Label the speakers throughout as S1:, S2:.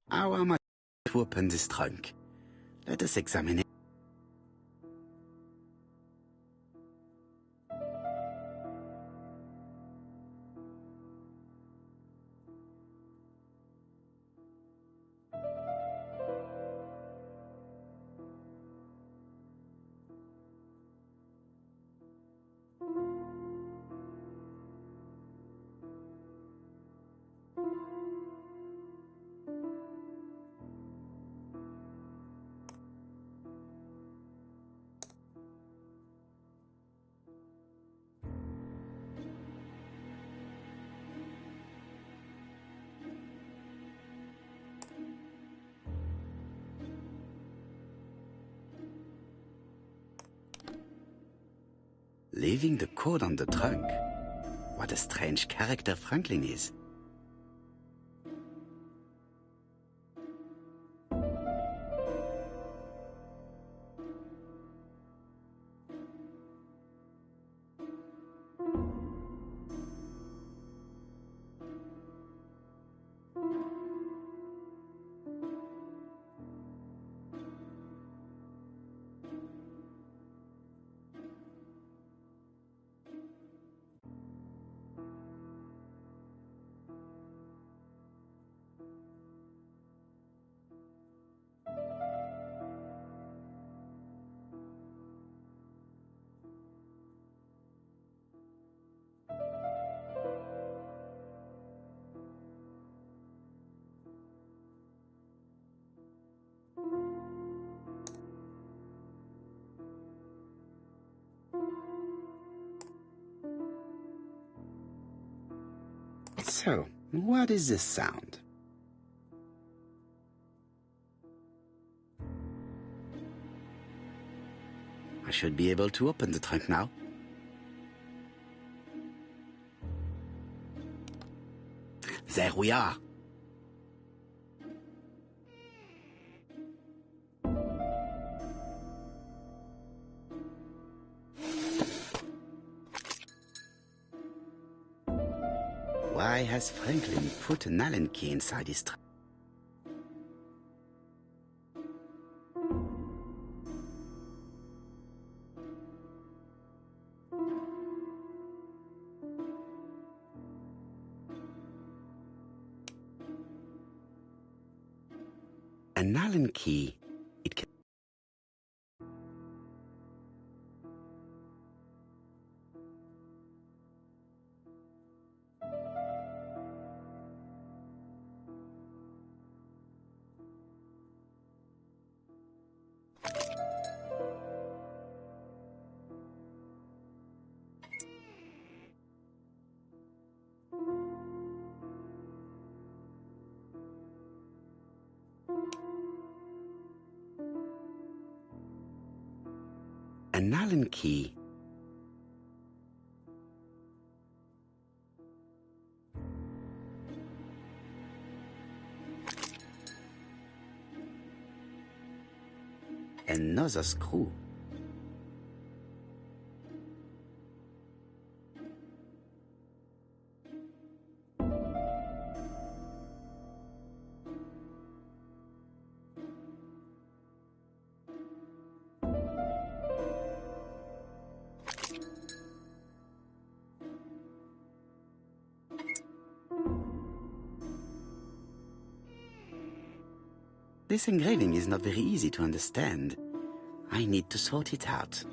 S1: How am I to open this trunk? Let us examine it. Leaving the code on the trunk. What a strange character Franklin is. So, what is this sound? I should be able to open the trunk now. There we are. Why has Franklin put an Allen key inside his trunk? An Allen key. It can... An Allen key. Another screw. This engraving is not very easy to understand. I need to sort it out.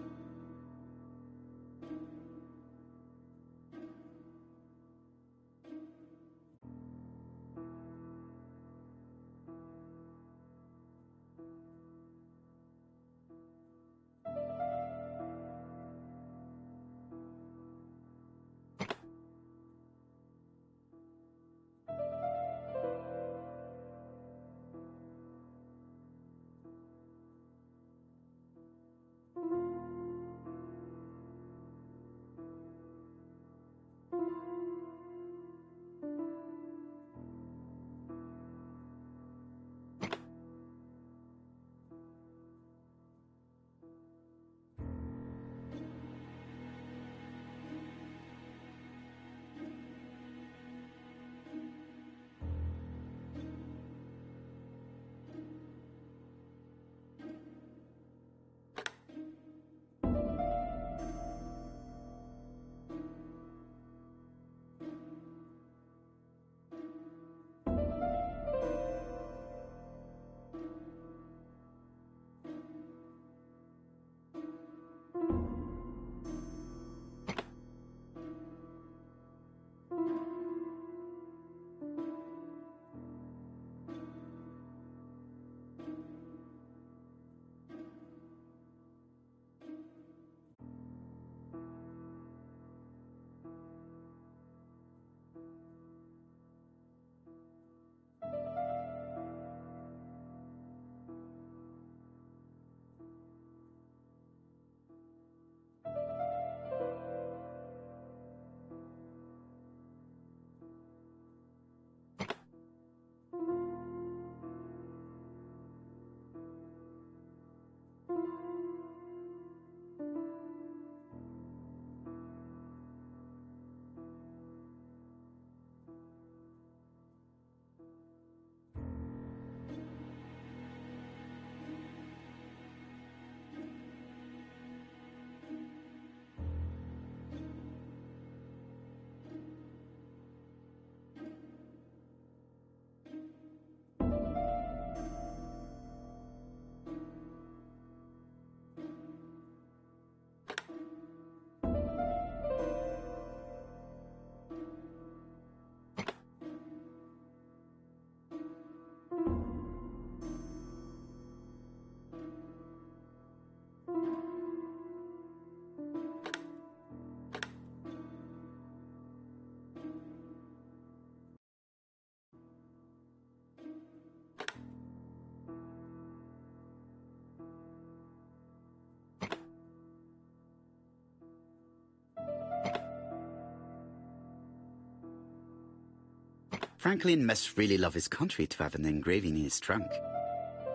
S1: Franklin must really love his country to have an engraving in his trunk.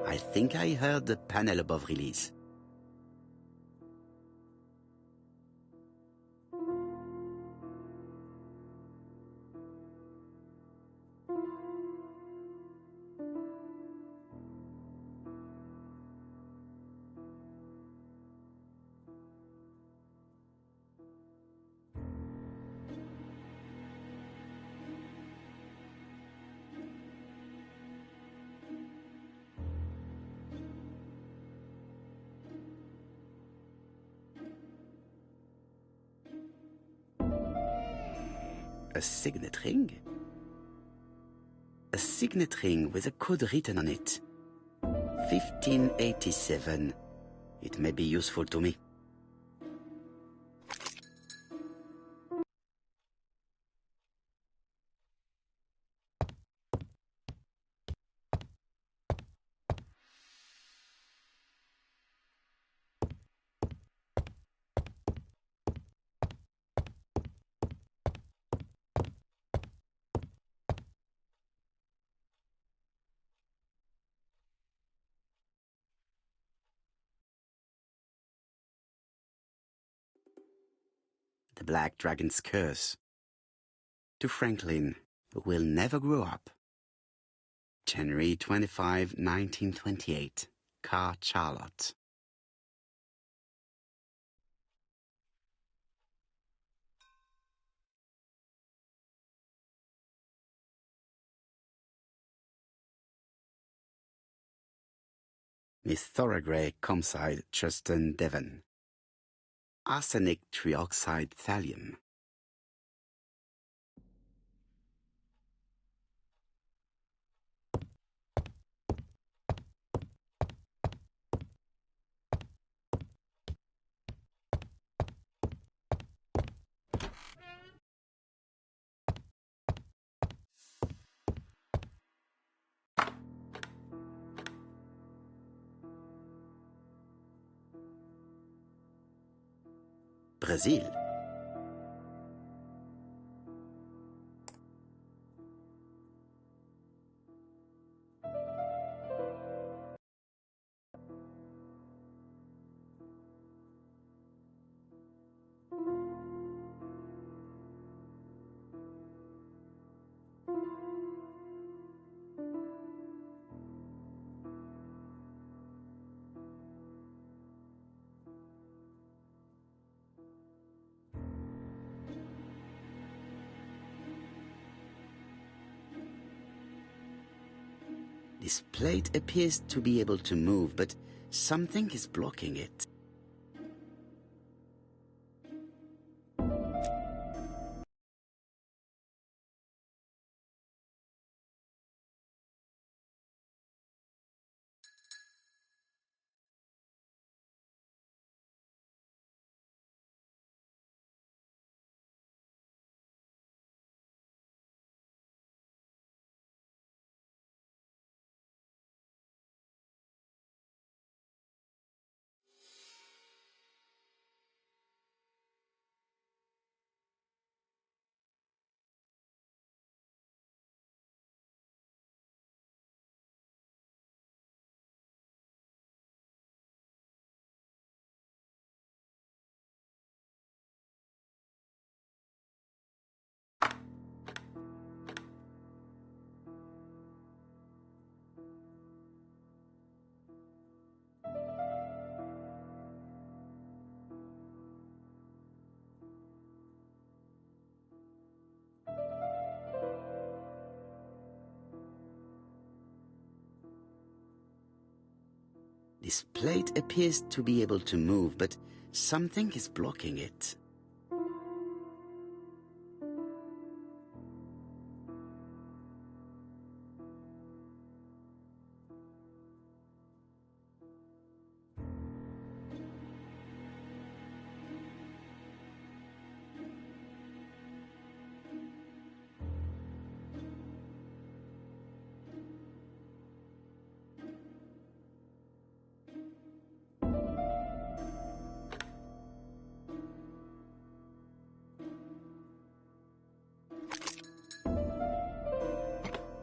S1: I think I heard the panel above release. A signet ring? A signet ring with a code written on it. 1587. It may be useful to me. The Black Dragon's Curse. To Franklin, who will never grow up. January 25, 1928. Car Charlotte. Miss Thoragray, Comside, Justin, Devon. Arsenic trioxide thallium. Brazil. This plate appears to be able to move, but something is blocking it. This plate appears to be able to move, but something is blocking it.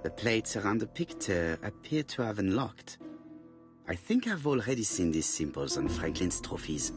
S1: The plates around the picture appear to have unlocked. I think I've already seen these symbols on Franklin's trophies.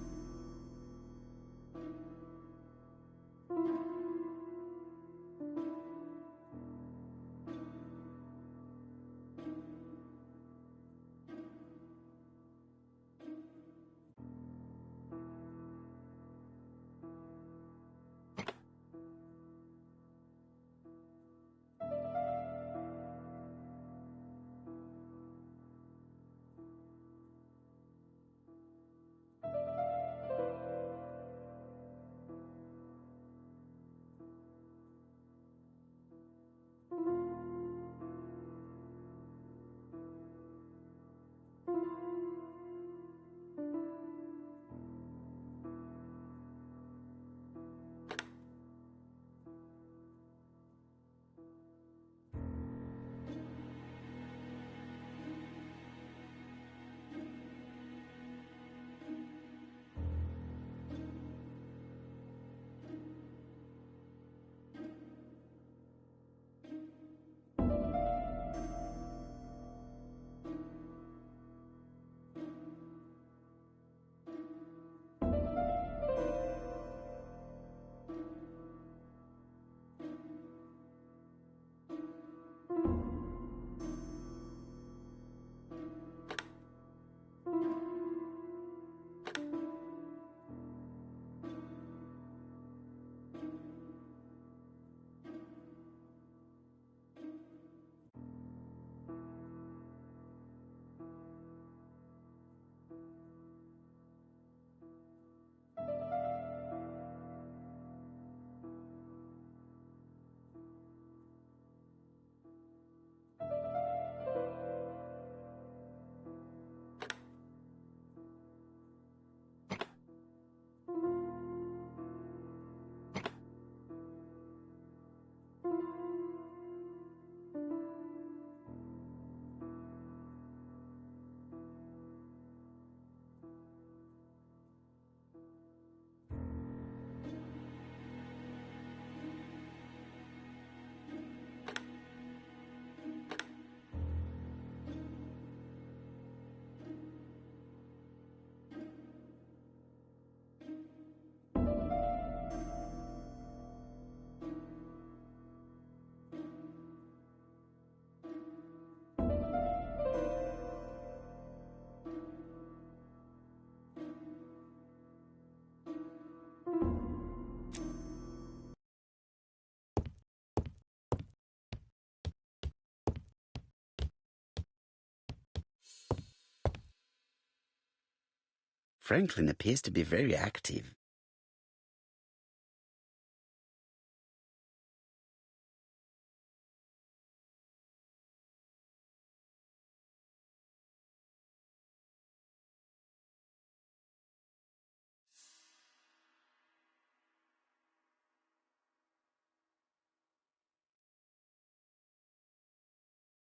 S1: Franklin appears to be very active.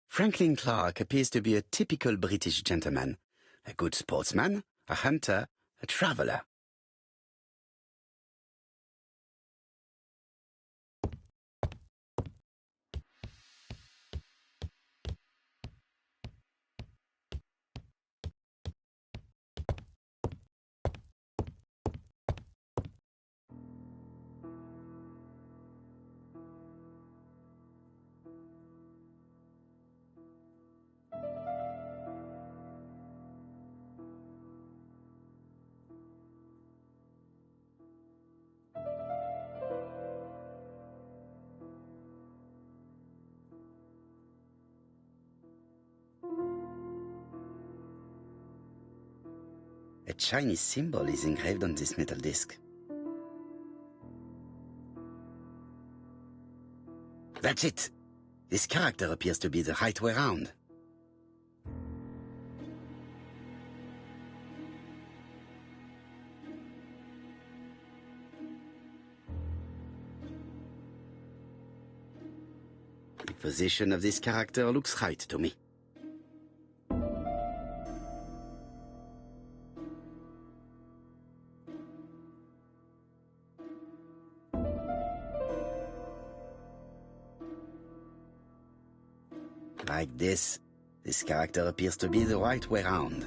S1: Franklin Clark appears to be a typical British gentleman, a good sportsman, a hunter, a traveler. A Chinese symbol is engraved on this metal disc. That's it! This character appears to be the right way round. The position of this character looks right to me. Like this. This character appears to be the right way round.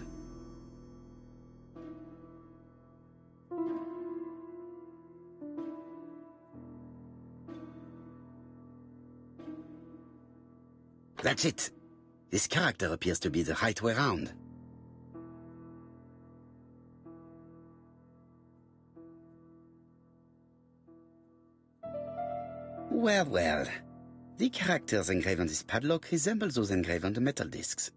S1: That's it. This character appears to be the right way round. Well, well. The characters engraved on this padlock resemble those engraved on the metal discs.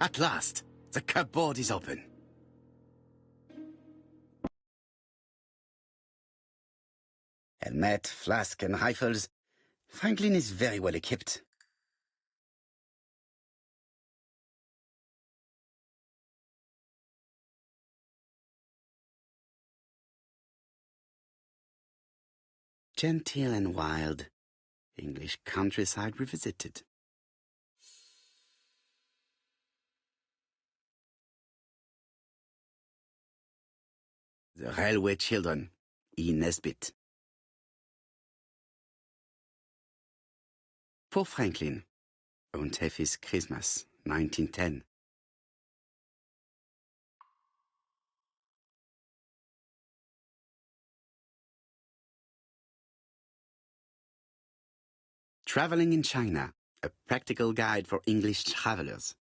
S1: At last, the cupboard is open. Helmet, flask, and rifles. Franklin is very well equipped. Genteel and wild. English countryside revisited. The Railway Children, E. Nesbit. For Franklin, Und Effie's Christmas, 1910. Traveling in China, a practical guide for English travelers.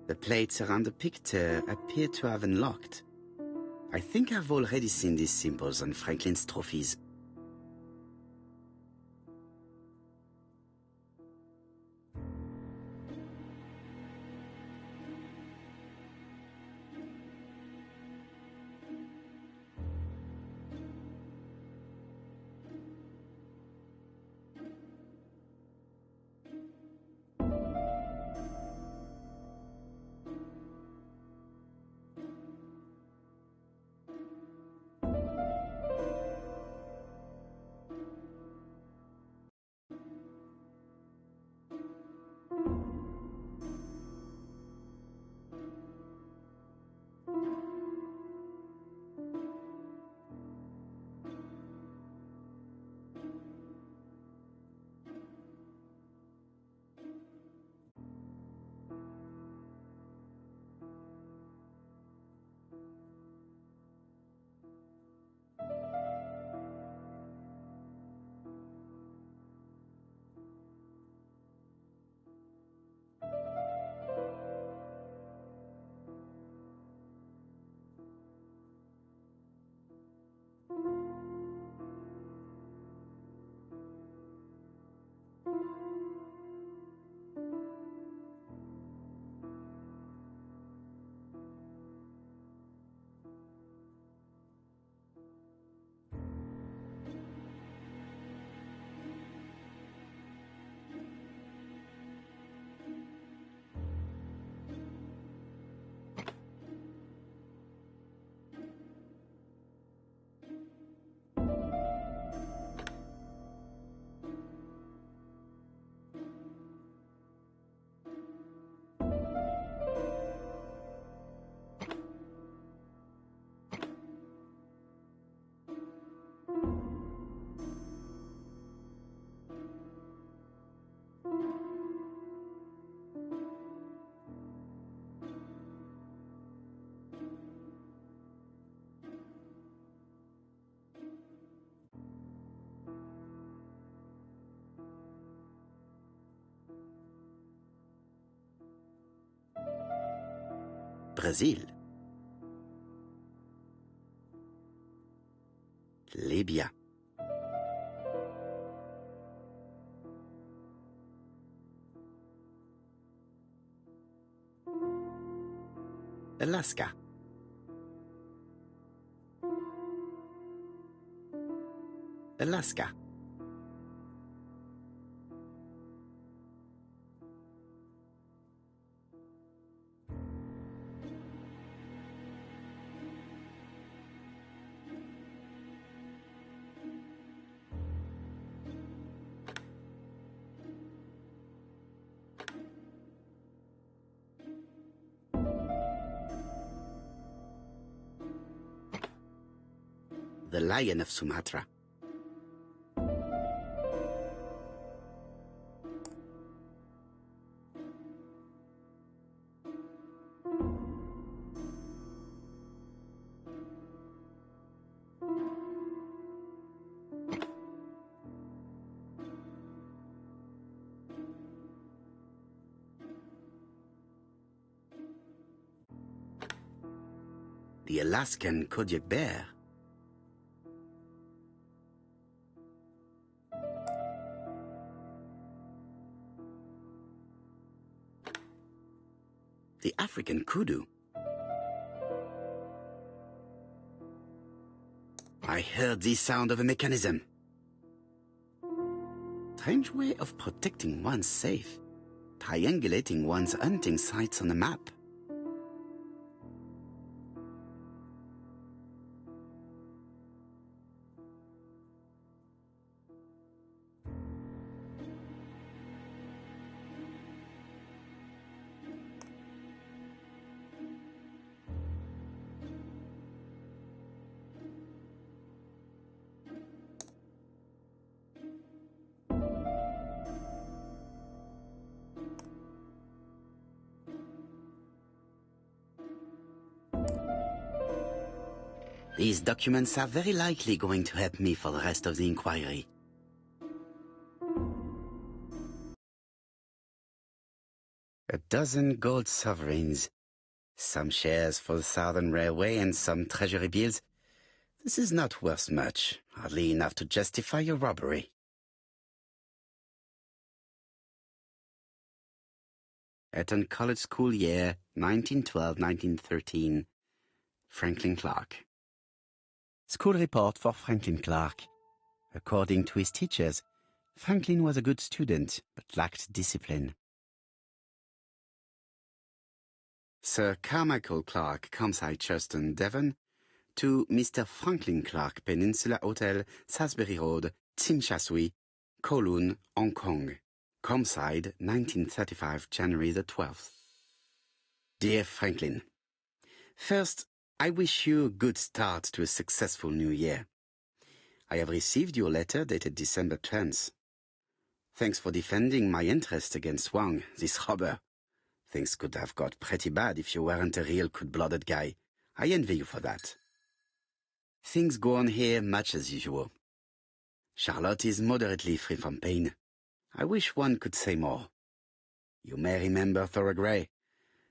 S1: The plates around the picture appear to have unlocked. I think I've already seen these symbols on Franklin's trophies. Brazil. Libya. Alaska. Alaska. The Lion of Sumatra. The Alaskan Kodiak bear. The African kudu. I heard the sound of a mechanism. Strange way of protecting one's safe. Triangulating one's hunting sites on a map. These documents are very likely going to help me for the rest of the inquiry. A dozen gold sovereigns, some shares for the Southern Railway and some treasury bills. This is not worth much, hardly enough to justify your robbery. Eton College School year 1912-1913. Franklin Clark. School report for Franklin Clark. According to his teachers, Franklin was a good student, but lacked discipline. Sir Carmichael Clark, Campsite, Churston, Devon, to Mr. Franklin Clark, Peninsula Hotel, Salisbury Road, Tsim Sha Tsui, Kowloon, Hong Kong. Campsite, 1935, January the 12th. Dear Franklin, first, I wish you a good start to a successful new year. I have received your letter dated December 10th. Thanks for defending my interest against Wang, this robber. Things could have got pretty bad if you weren't a real cold-blooded guy. I envy you for that. Things go on here much as usual. Charlotte is moderately free from pain. I wish one could say more. You may remember Thora Gray.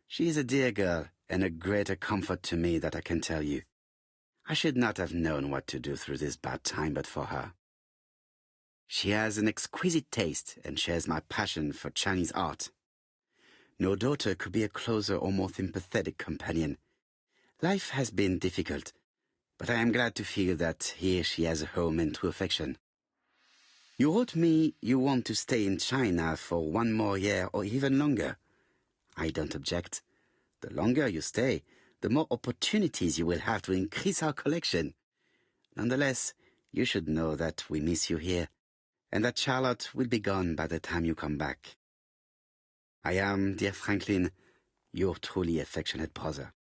S1: She is a dear girl and a greater comfort to me that I can tell you. I should not have known what to do through this bad time but for her. She has an exquisite taste and shares my passion for Chinese art. No daughter could be a closer or more sympathetic companion. Life has been difficult, but I am glad to feel that here she has a home and true affection. You wrote me you want to stay in China for 1 more year or even longer. I don't object. The longer you stay, the more opportunities you will have to increase our collection. Nonetheless, you should know that we miss you here, and that Charlotte will be gone by the time you come back. I am, dear Franklin, your truly affectionate brother.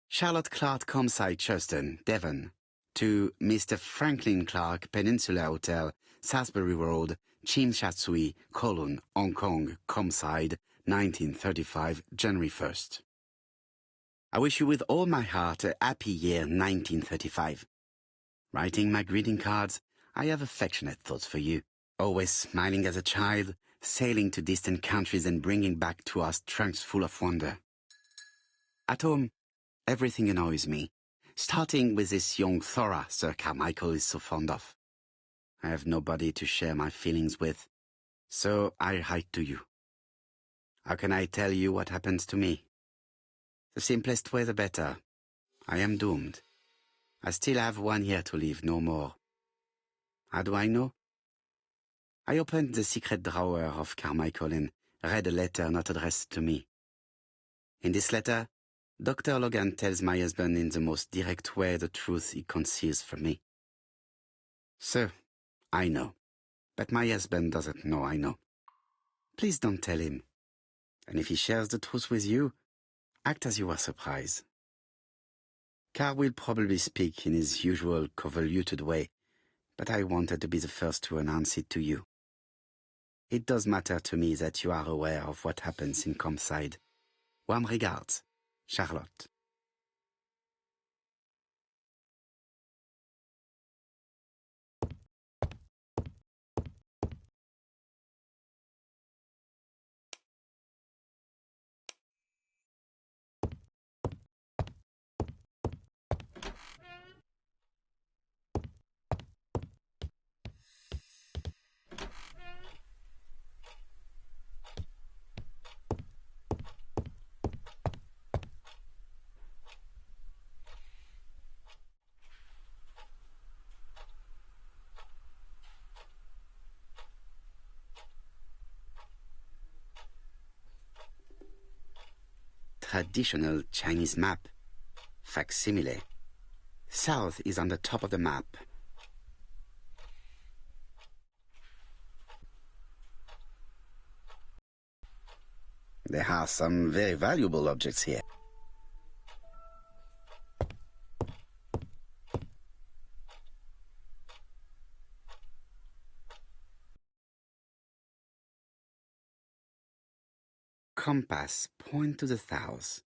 S1: Charlotte Clark, Campsite, Churston, Devon, to Mr. Franklin Clark, Peninsula Hotel, Salisbury Road, Tsim Sha Tsui, Kowloon, Hong Kong, Campsite, 1935, January 1st. I wish you with all my heart a happy year 1935. Writing my greeting cards, I have affectionate thoughts for you. Always smiling as a child, sailing to distant countries and bringing back to us trunks full of wonder. At home, everything annoys me, starting with this young Thora Sir Carmichael is so fond of. I have nobody to share my feelings with, so I write to you. How can I tell you what happens to me? The simplest way the better. I am doomed. I still have 1 year to live, no more. How do I know? I opened the secret drawer of Carmichael and read a letter not addressed to me. In this letter, Dr. Logan tells my husband in the most direct way the truth he conceals from me. So, I know. But my husband doesn't know I know. Please don't tell him. And if he shares the truth with you, act as you are surprised. Carl will probably speak in his usual convoluted way, but I wanted to be the first to announce it to you. It does matter to me that you are aware of what happens in Compside. Warm regards, Charlotte. Traditional Chinese map. Facsimile. South is on the top of the map. There are some very valuable objects here. Compass point to the south.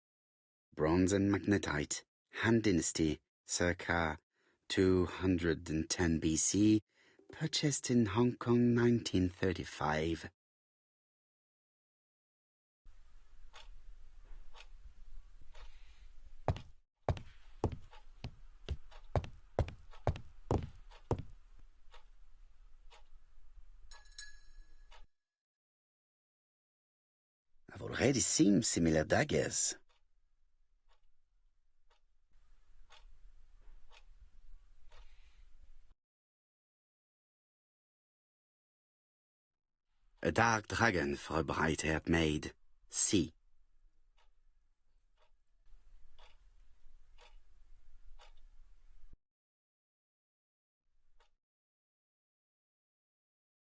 S1: Bronze and magnetite, Han Dynasty, circa 210 BC, purchased in Hong Kong 1935. I've already seen similar daggers. A dark dragon for a bright-haired maid. C.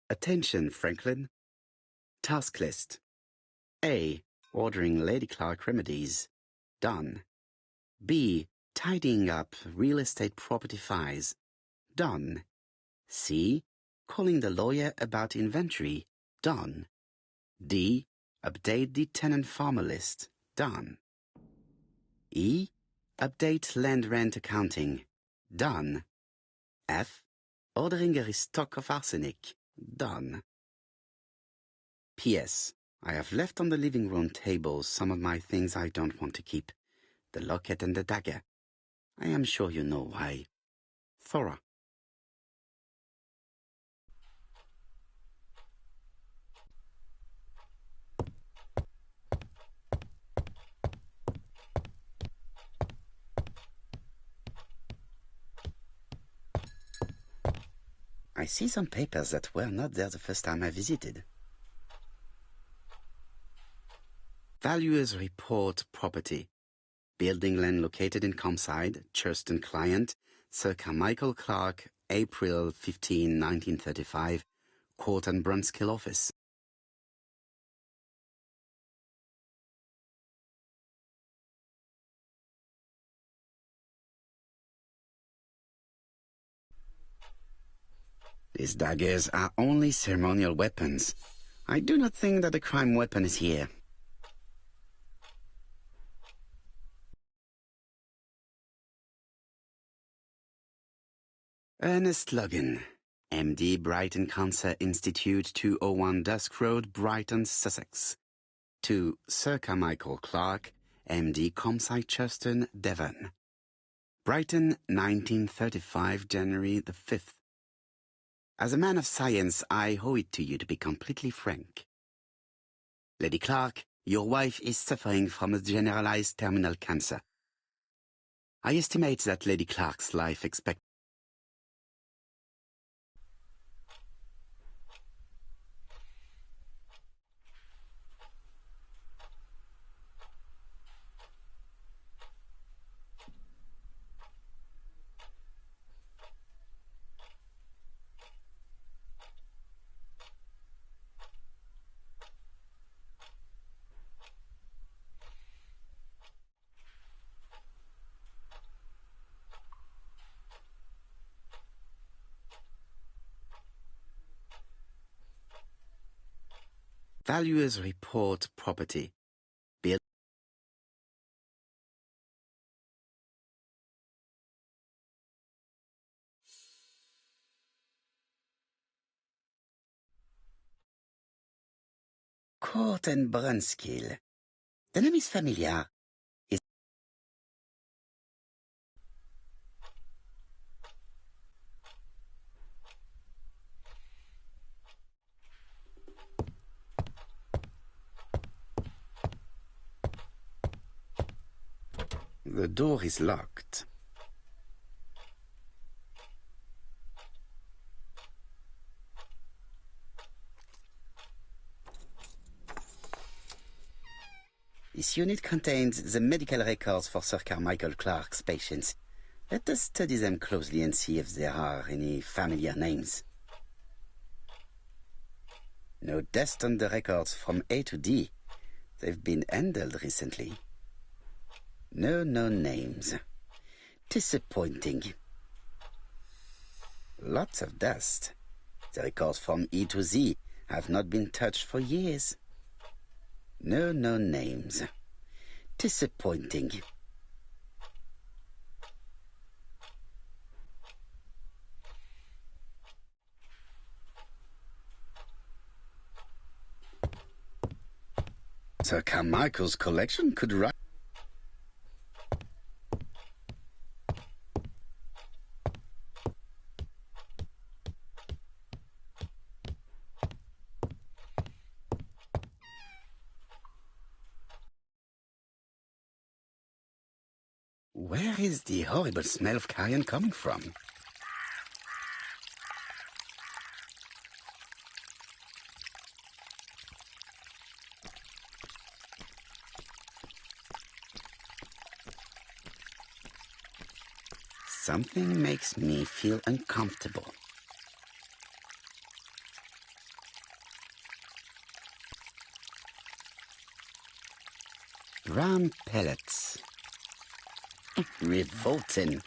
S1: Attention, Franklin. Task list. A. Ordering Lady Clark remedies. Done. B. Tidying up real estate property files. Done. C. Calling the lawyer about inventory. Done. D. Update the tenant-farmer list. Done. E. Update land rent accounting. Done. F. Ordering a restock of arsenic. Done. P.S. I have left on the living room table some of my things I don't want to keep. The locket and the dagger. I am sure you know why. Thora. I see some papers that were not there the first time I visited. Valuers report property. Building land located in Compside, Churston client, Sir Carmichael Clark, April 15, 1935, Court and Brunskill office. These daggers are only ceremonial weapons. I do not think that the crime weapon is here. Ernest Logan, MD, Brighton Cancer Institute, 201 Dusk Road, Brighton, Sussex. To Sir Carmichael Clark, MD Comsci Chuston, Devon. Brighton, 1935, January the 5th. As a man of science, I owe it to you to be completely frank. Lady Clark, your wife is suffering from a generalized terminal cancer. I estimate that Lady Clark's life expectancy. Valuers report property. Bill. Court and Brunskill. The name is familiar. The door is locked. This unit contains the medical records for Sir Carmichael Clark's patients. Let us study them closely and see if there are any familiar names. No deaths on the records from A to D. They've been handled recently. No known names. Disappointing. Lots of dust. The records from E to Z have not been touched for years. No known names. Disappointing. Sir Carmichael's collection could run. Where is the horrible smell of carrion coming from? Something makes me feel uncomfortable. Brown pellets. Revolting.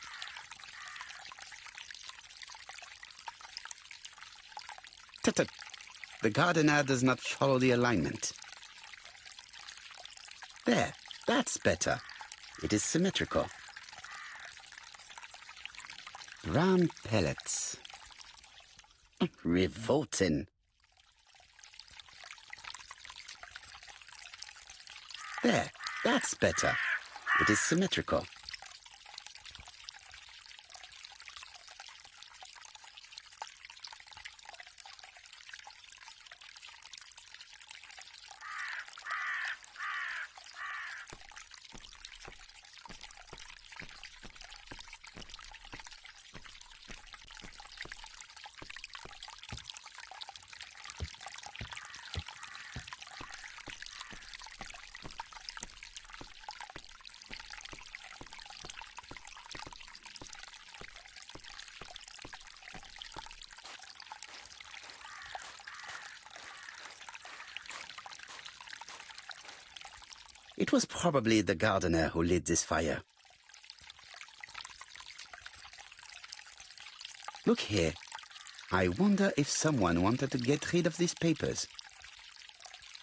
S1: Tut-tut. The gardener does not follow the alignment. There, that's better. It is symmetrical. Brown pellets. Revolting. There, that's better. It is symmetrical. It was probably the gardener who lit this fire. Look here. I wonder if someone wanted to get rid of these papers.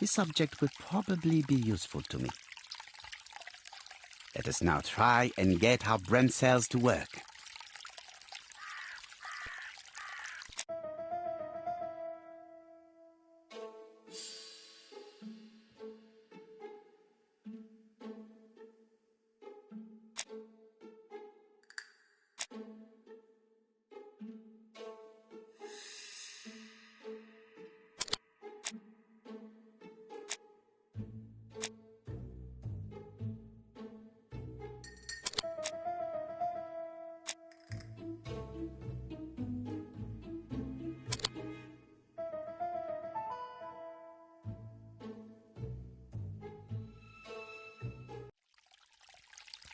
S1: This object will probably be useful to me. Let us now try and get our brain cells to work.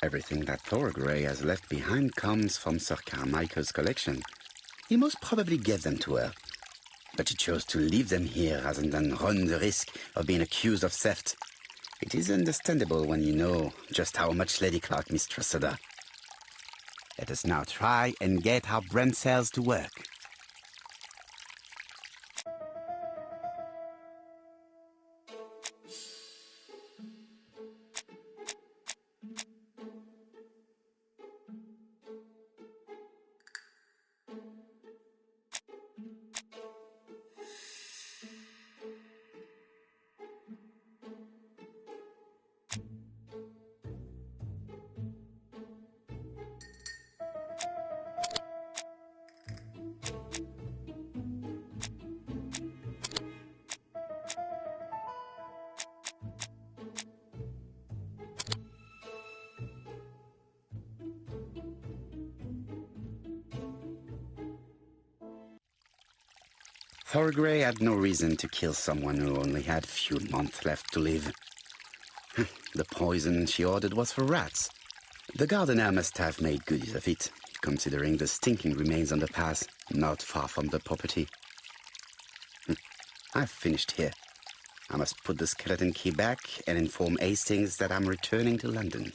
S1: Everything that Thorgray has left behind comes from Sir Carmichael's collection. He most probably gave them to her. But she chose to leave them here rather than run the risk of being accused of theft. It is understandable when you know just how much Lady Clark mistrusted her. Let us now try and get our brain cells to work. Thorgray had no reason to kill someone who only had few months left to live. The poison she ordered was for rats. The gardener must have made good use of it, considering the stinking remains on the path, not far from the property. I've finished here. I must put the skeleton key back and inform Hastings that I'm returning to London.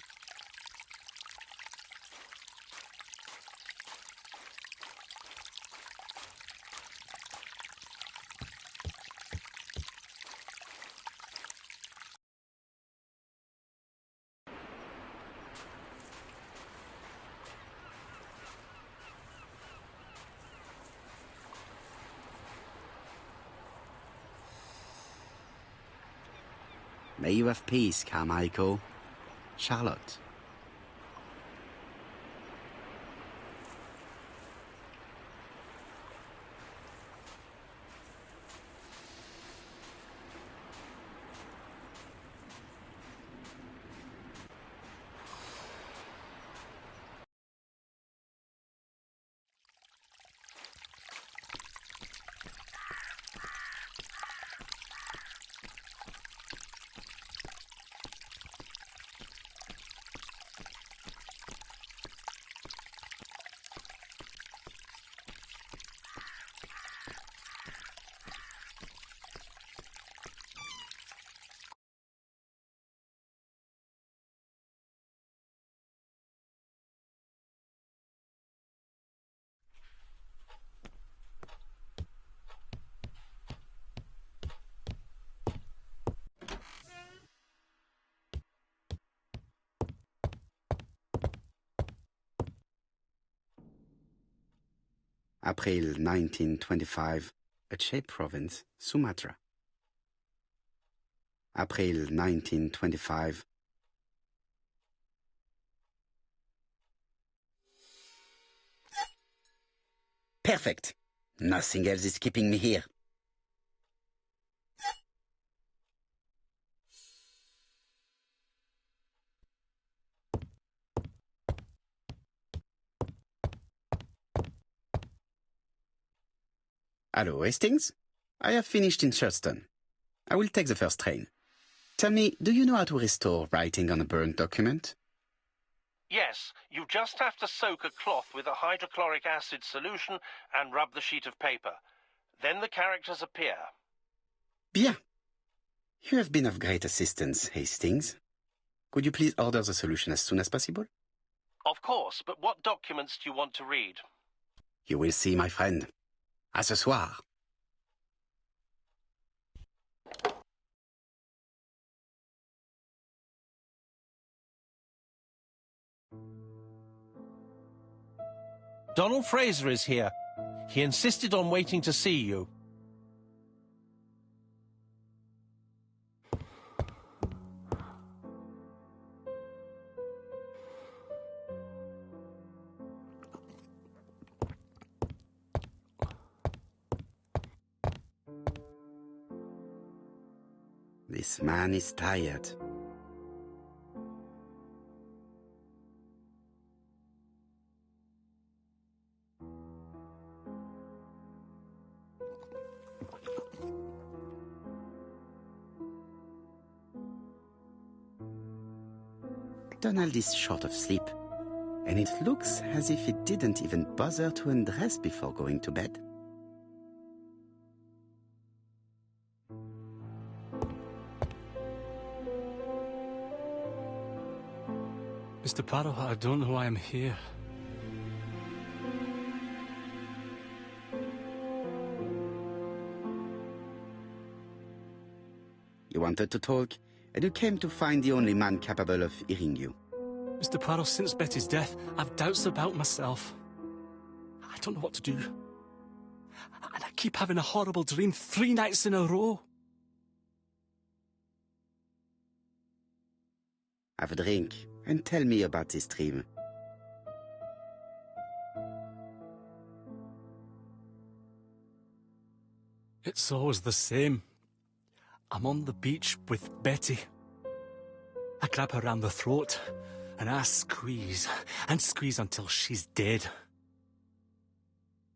S1: May you have peace, Carmichael. Charlotte. April 1925, Aceh Province, Sumatra. April 1925. Perfect. Nothing else is keeping me here. Hello, Hastings. I have finished in Churston. I will take the first train. Tell me, do you know how to restore writing on a burnt document?
S2: Yes, you just have to soak a cloth with a hydrochloric acid solution and rub the sheet of paper. Then the characters appear.
S1: Bien. You have been of great assistance, Hastings. Could you please order the solution as soon as possible?
S2: Of course, but what documents do you want to read?
S1: You will see, my friend. À ce soir.
S2: Donald Fraser is here. He insisted on waiting to see you.
S1: This man is tired. Donald is short of sleep, and it looks as if he didn't even bother to undress before going to bed.
S3: Mr. Poirot, I don't know why I'm here.
S1: You wanted to talk, and you came to find the only man capable of hearing you.
S3: Mr. Poirot, since Betty's death, I've doubts about myself. I don't know what to do. And I keep having a horrible dream 3 nights in a row.
S1: Have a drink, and tell me about this dream.
S3: It's always the same. I'm on the beach with Betty. I grab her round the throat, and I squeeze, and squeeze until she's dead.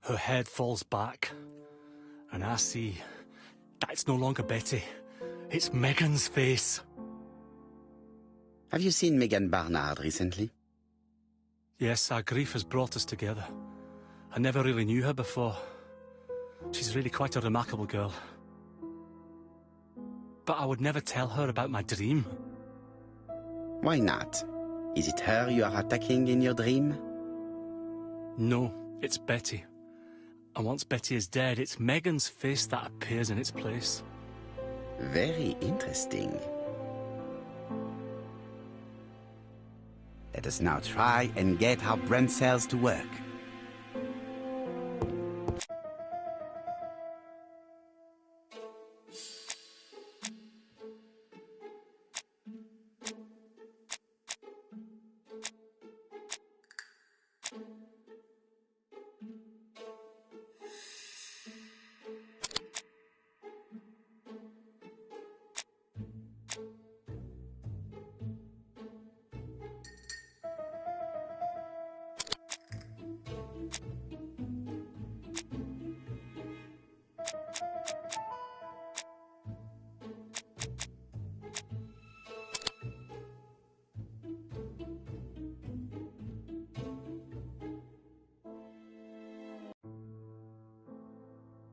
S3: Her head falls back, and I see that it's no longer Betty. It's Megan's face.
S1: Have you seen Megan Barnard recently?
S3: Yes, our grief has brought us together. I never really knew her before. She's really quite a remarkable girl. But I would never tell her about my dream.
S1: Why not? Is it her you are attacking in your dream?
S3: No, it's Betty. And once Betty is dead, it's Megan's face that appears in its place.
S1: Very interesting. Let us now try and get our brain cells to work.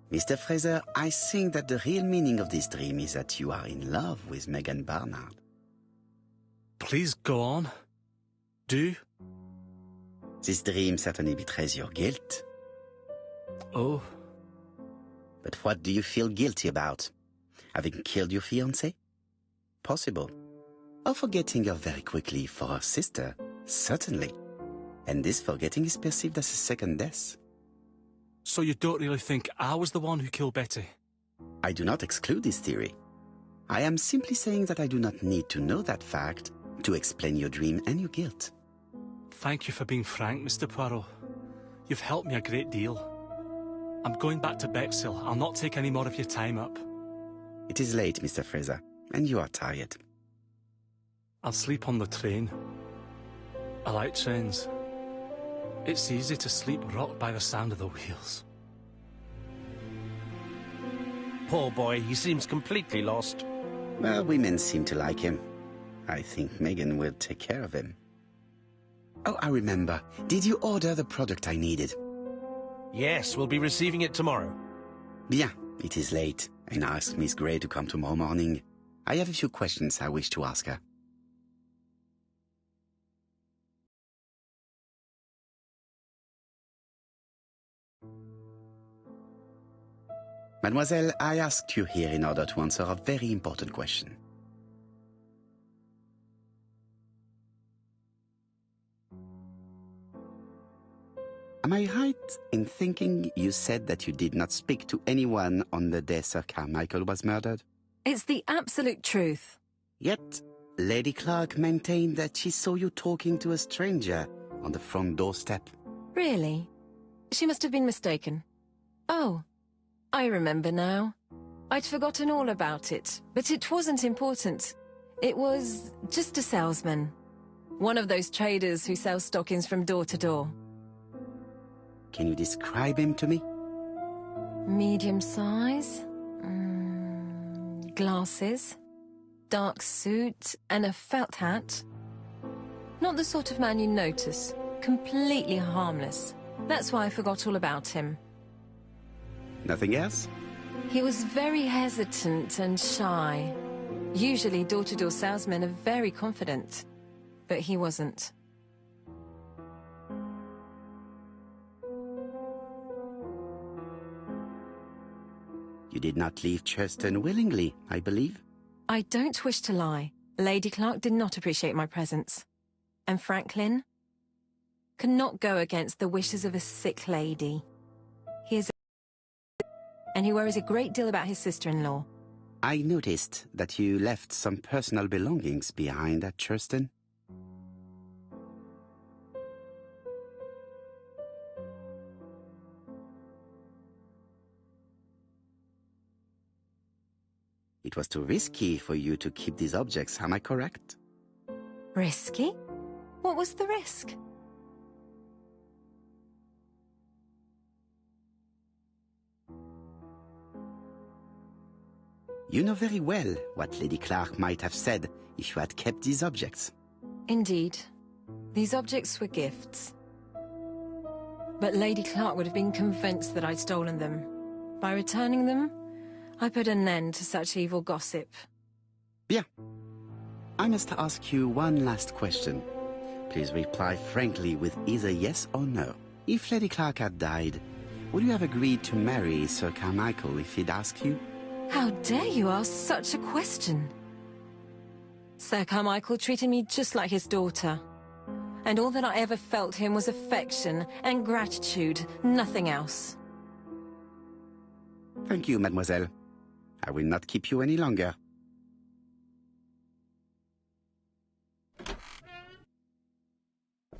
S1: Mr. Fraser, I think that the real meaning of this dream is that you are in love with Megan Barnard.
S3: Please go on. Do.
S1: This dream certainly betrays your guilt.
S3: Oh.
S1: But what do you feel guilty about? Having killed your fiancé? Possible. Or forgetting her very quickly for her sister? Certainly. And this forgetting is perceived as a second death.
S3: So you don't really think I was the one who killed Betty?
S1: I do not exclude this theory. I am simply saying that I do not need to know that fact to explain your dream and your guilt.
S3: Thank you for being frank, Mr. Poirot. You've helped me a great deal. I'm going back to Bexhill. I'll not take any more of your time up.
S1: It is late, Mr. Fraser, and you are tired.
S3: I'll sleep on the train. I like trains. It's easy to sleep rocked by the sound of the wheels.
S2: Poor boy, he seems completely lost.
S1: Well, women seem to like him. I think Megan will take care of him. Oh, I remember. Did you order the product I needed?
S2: Yes, we'll be receiving it tomorrow.
S1: Bien, it is late, and I asked Miss Gray to come tomorrow morning. I have a few questions I wish to ask her. Mademoiselle, I asked you here in order to answer a very important question. Am I right in thinking you said that you did not speak to anyone on the day Sir Carmichael was murdered?
S4: It's the absolute truth.
S1: Yet, Lady Clark maintained that she saw you talking to a stranger on the front doorstep.
S4: Really? She must have been mistaken. Oh, I remember now. I'd forgotten all about it, but it wasn't important. It was just a salesman. One of those traders who sell stockings from door to door.
S1: Can you describe him to me?
S4: Medium size, glasses, dark suit, and a felt hat. Not the sort of man you notice. Completely harmless. That's why I forgot all about him.
S1: Nothing else?
S4: He was very hesitant and shy. Usually door-to-door salesmen are very confident. But he wasn't.
S1: You did not leave Churston willingly, I believe.
S4: I don't wish to lie. Lady Clark did not appreciate my presence. And Franklin cannot go against the wishes of a sick lady. He is and he worries a great deal about his sister-in-law.
S1: I noticed that you left some personal belongings behind at Churston. It was too risky for you to keep these objects, am I correct?
S4: Risky? What was the risk?
S1: You know very well what Lady Clark might have said if you had kept these objects.
S4: Indeed. These objects were gifts. But Lady Clark would have been convinced that I'd stolen them. By returning them, I put an end to such evil gossip.
S1: Bien. I must ask you one last question. Please reply frankly with either yes or no. If Lady Clark had died, would you have agreed to marry Sir Carmichael if he'd asked you?
S4: How dare you ask such a question? Sir Carmichael treated me just like his daughter. And all that I ever felt him was affection and gratitude, nothing else.
S1: Thank you, mademoiselle. I will not keep you any longer.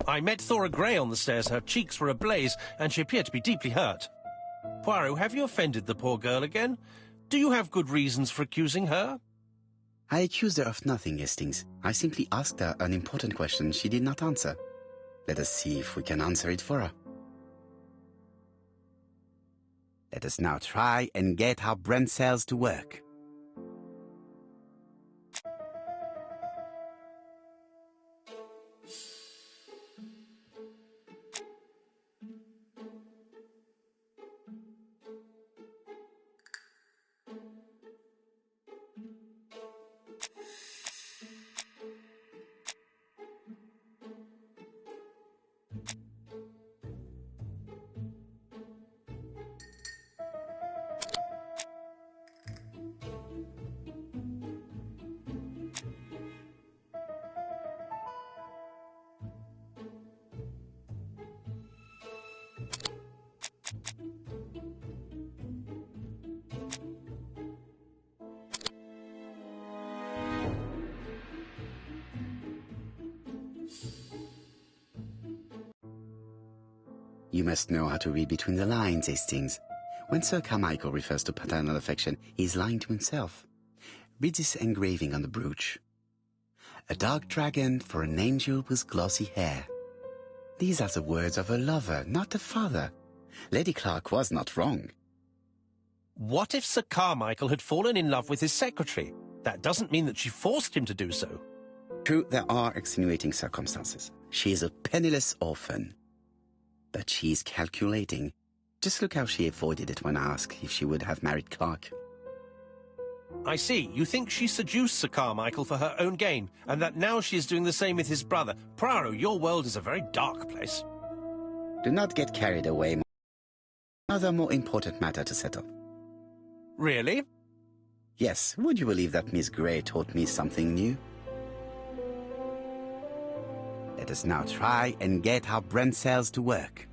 S2: I met Thora Grey on the stairs. Her cheeks were ablaze, and she appeared to be deeply hurt. Poirot, have you offended the poor girl again? Do you have good reasons for accusing her?
S1: I accused her of nothing, Hastings. I simply asked her an important question she did not answer. Let us see if we can answer it for her. Let us now try and get our brain cells to work. You must know how to read between the lines, Hastings. When Sir Carmichael refers to paternal affection, he is lying to himself. Read this engraving on the brooch. A dark dragon for an angel with glossy hair. These are the words of a lover, not a father. Lady Clark was not wrong.
S2: What if Sir Carmichael had fallen in love with his secretary? That doesn't mean that she forced him to do so.
S1: True, there are extenuating circumstances. She is a penniless orphan. But she is calculating. Just look how she avoided it when asked if she would have married Clark.
S2: I see. You think she seduced Sir Carmichael for her own gain, and that now she is doing the same with his brother. Poirot, your world is a very dark place.
S1: Do not get carried away. Another more important matter to settle.
S2: Really?
S1: Yes, would you believe that Miss Grey taught me something new? Let us now try and get our brain cells to work.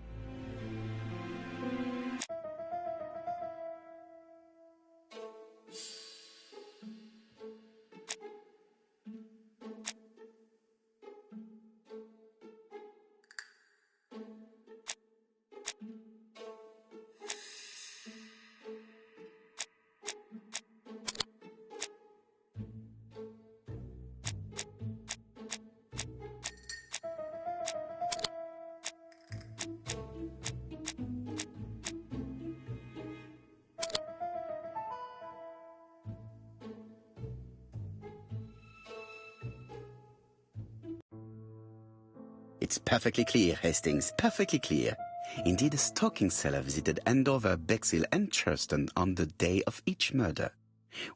S1: It's perfectly clear, Hastings, perfectly clear. Indeed, a stocking seller visited Andover, Bexhill and Churston on the day of each murder.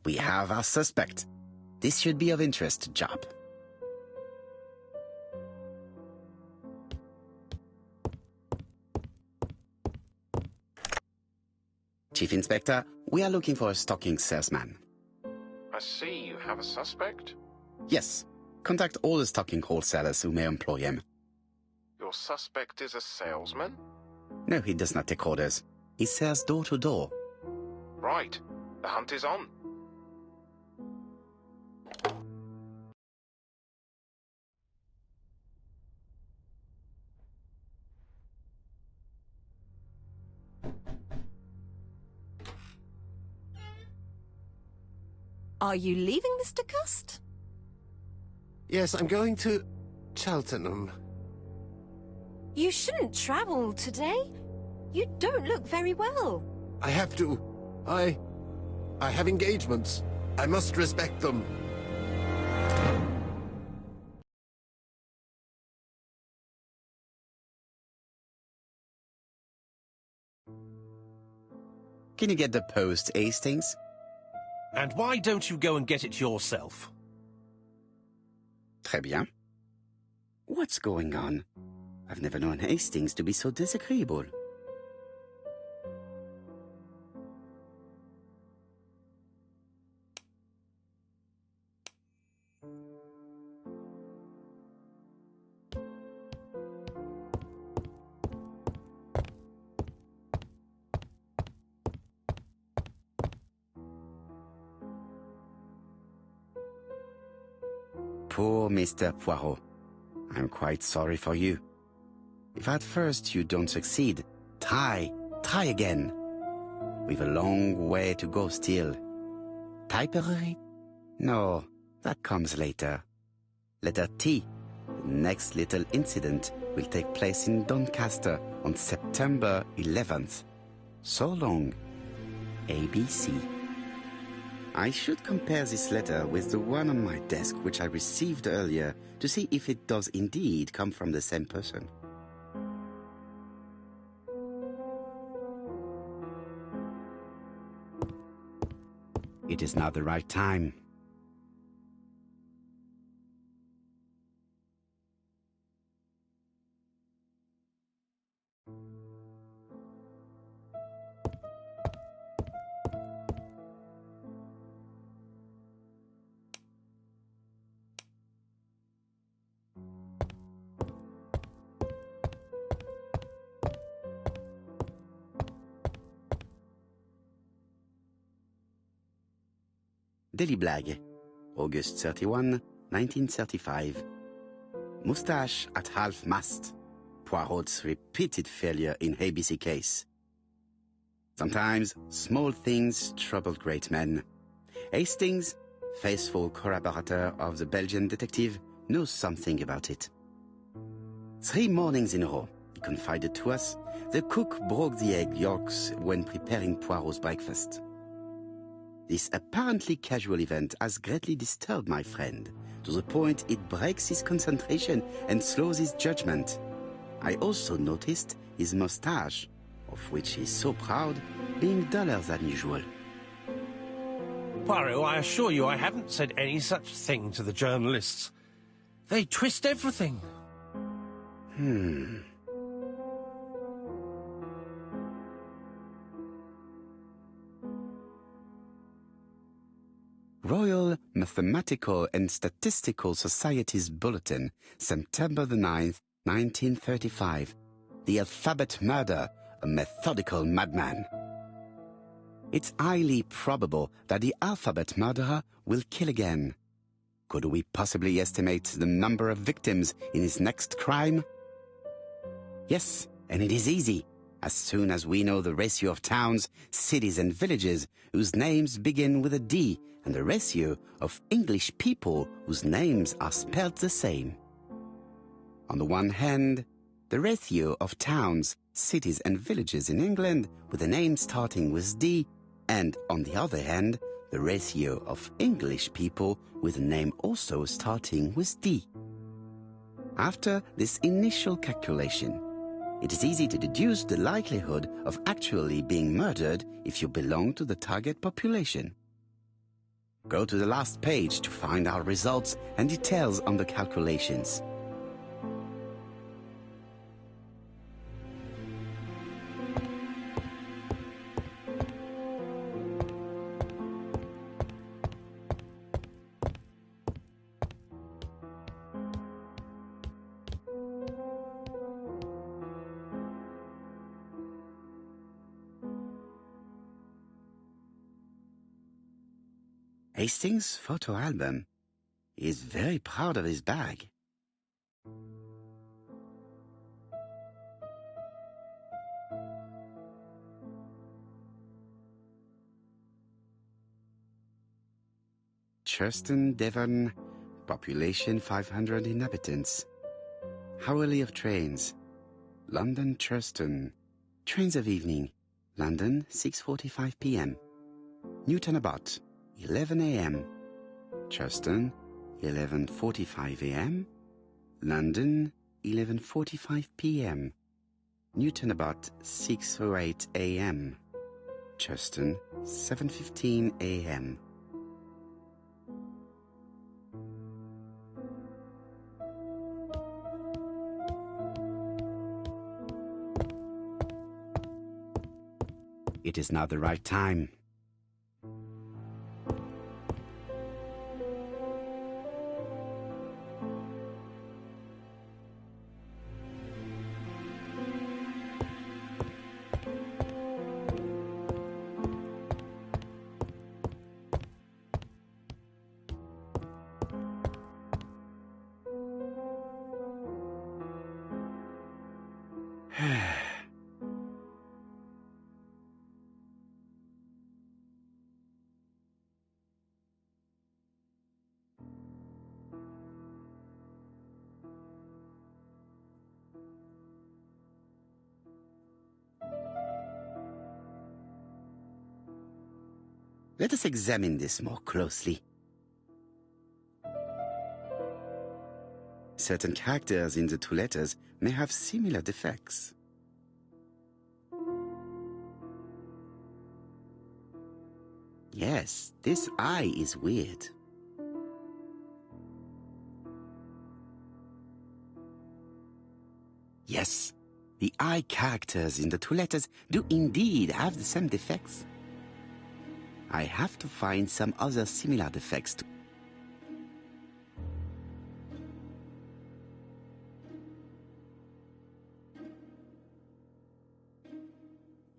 S1: We have our suspect. This should be of interest, Job. Chief Inspector, we are looking for a stocking salesman.
S5: I see you have a suspect.
S1: Yes. Contact all the stocking wholesalers who may employ him.
S5: Your suspect is a salesman?
S1: No, he does not take orders. He sells door to door.
S5: Right. The hunt is on.
S4: Are you leaving, Mr. Cust?
S6: Yes, I'm going to Cheltenham.
S4: You shouldn't travel today. You don't look very well.
S6: I have to. I have engagements. I must respect them.
S1: Can you get the post, Hastings?
S2: And why don't you go and get it yourself?
S1: Très bien. What's going on? I've never known Hastings to be so disagreeable. Poor Mr. Poirot. I'm quite sorry for you. If at first you don't succeed, try again. We've a long way to go still. Typery? No, that comes later. Letter T. The next little incident will take place in Doncaster on September 11th. So long. ABC. I should compare this letter with the one on my desk which I received earlier to see if it does indeed come from the same person. It is now the right time. Daily Blag, August 31, 1935. Moustache at half-mast. Poirot's repeated failure in ABC case. Sometimes small things troubled great men. Hastings, faithful collaborator of the Belgian detective, knows something about it. 3 mornings in a row, he confided to us, the cook broke the egg yolks when preparing Poirot's breakfast. This apparently casual event has greatly disturbed my friend, to the point it breaks his concentration and slows his judgment. I also noticed his moustache, of which he is so proud, being duller than usual.
S2: Poirot, I assure you I haven't said any such thing to the journalists. They twist everything.
S1: Royal Mathematical and Statistical Society's Bulletin, September the 9th, 1935. The Alphabet Murder, a methodical madman. It's highly probable that the alphabet murderer will kill again. Could we possibly estimate the number of victims in his next crime? Yes, and it is easy. As soon as we know the ratio of towns, cities and villages whose names begin with a D and the ratio of English people whose names are spelled the same. On the one hand, the ratio of towns, cities and villages in England with a name starting with D, and on the other hand, the ratio of English people with a name also starting with D. After this initial calculation, it is easy to deduce the likelihood of actually being murdered if you belong to the target population. Go to the last page to find our results and details on the calculations. Hastings' photo album. He is very proud of his bag. Churston, Devon, population 500 inhabitants. Hourly of trains. London, Churston. Trains of evening. London, 6:45 p.m. Newton Abbot, 11 a.m. Churston, 11:45 a.m. London, 11:45 p.m. Newton Abbot, 6:08 a.m. Churston, 7:15 a.m. It is now the right time. Let us examine this more closely. Certain characters in the two letters may have similar defects. Yes, this I is weird. Yes, the I characters in the two letters do indeed have the same defects. I have to find some other similar defects too.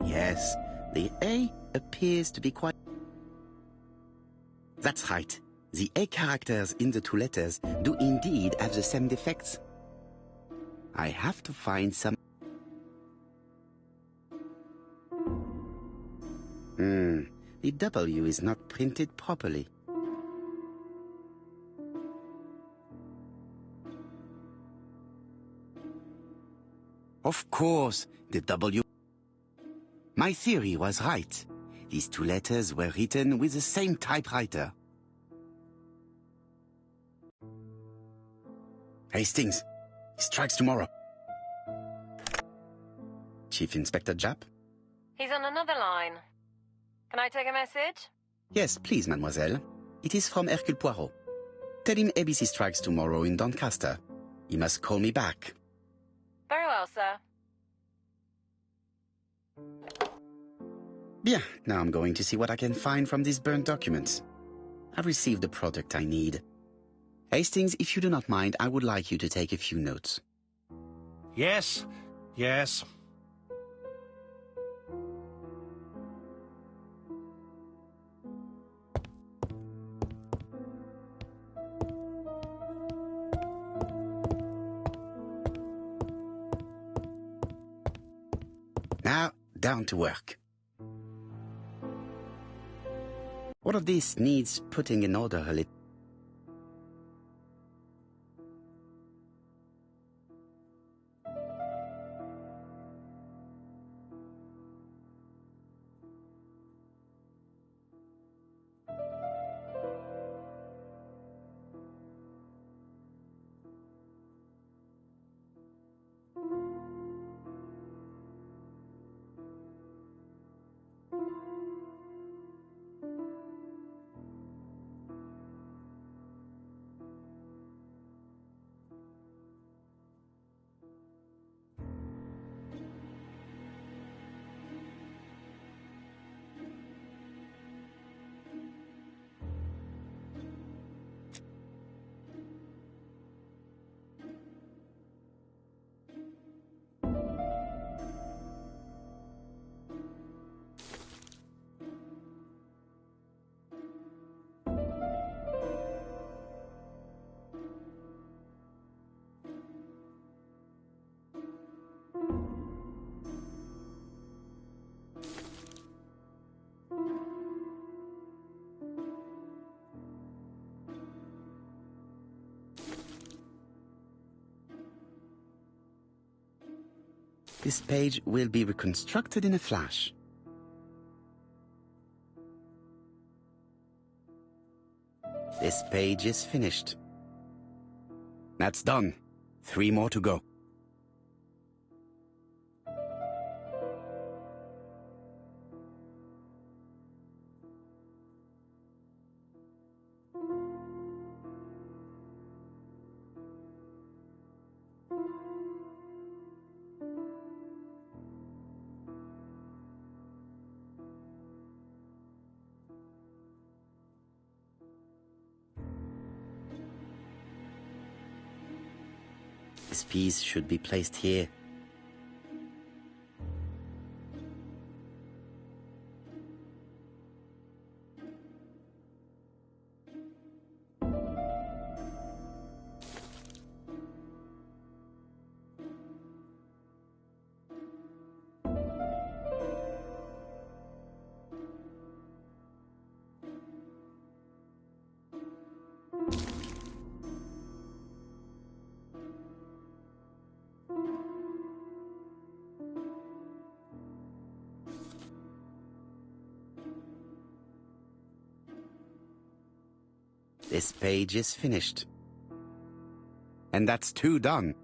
S1: Yes, the A appears to be quite... That's right. The A characters in the two letters do indeed have the same defects. I have to find some... The W is not printed properly. Of course, the W... My theory was right. These two letters were written with the same typewriter. Hastings, he strikes tomorrow. Chief Inspector Japp?
S4: He's on another line. Can I take a message?
S1: Yes, please, mademoiselle. It is from Hercule Poirot. Tell him ABC strikes tomorrow in Doncaster. He must call me back.
S4: Very well, sir.
S1: Bien, now I'm going to see what I can find from these burnt documents. I've received the product I need. Hastings, if you do not mind, I would like you to take a few notes.
S2: Yes, yes.
S1: Now, down to work. All of this needs putting in order a little. This page will be reconstructed in a flash. This page is finished. That's done. 3 more to go. This piece should be placed here. This page is finished. And that's 2 done.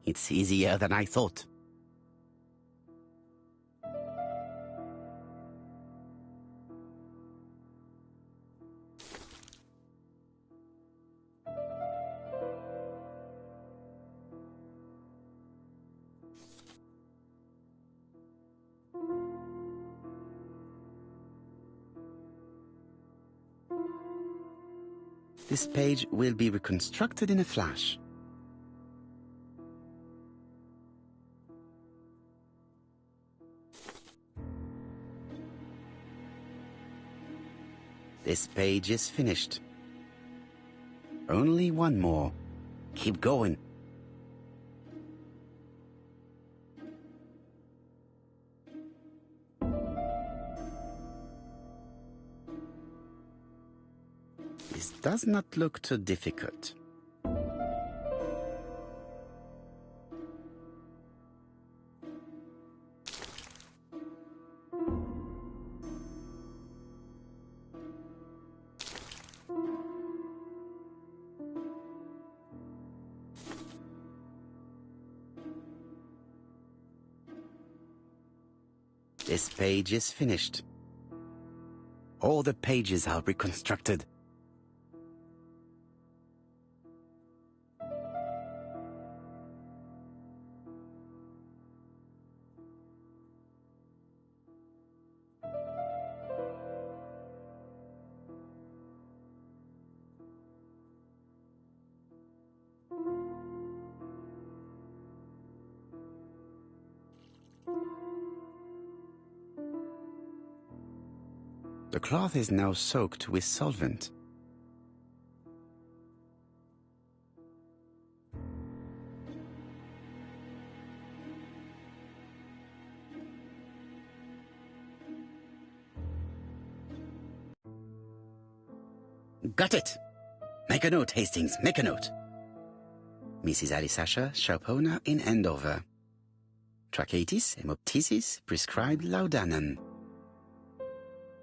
S1: It's easier than I thought. This page will be reconstructed in a flash. This page is finished. Only 1 more. Keep going. This does not look too difficult. This page is finished. All the pages are reconstructed. The cloth is now soaked with solvent. Got it! Make a note, Hastings, make a note. Mrs. Alice Asher, shop owner in Andover. Tracheitis, hemoptysis, prescribed laudanum.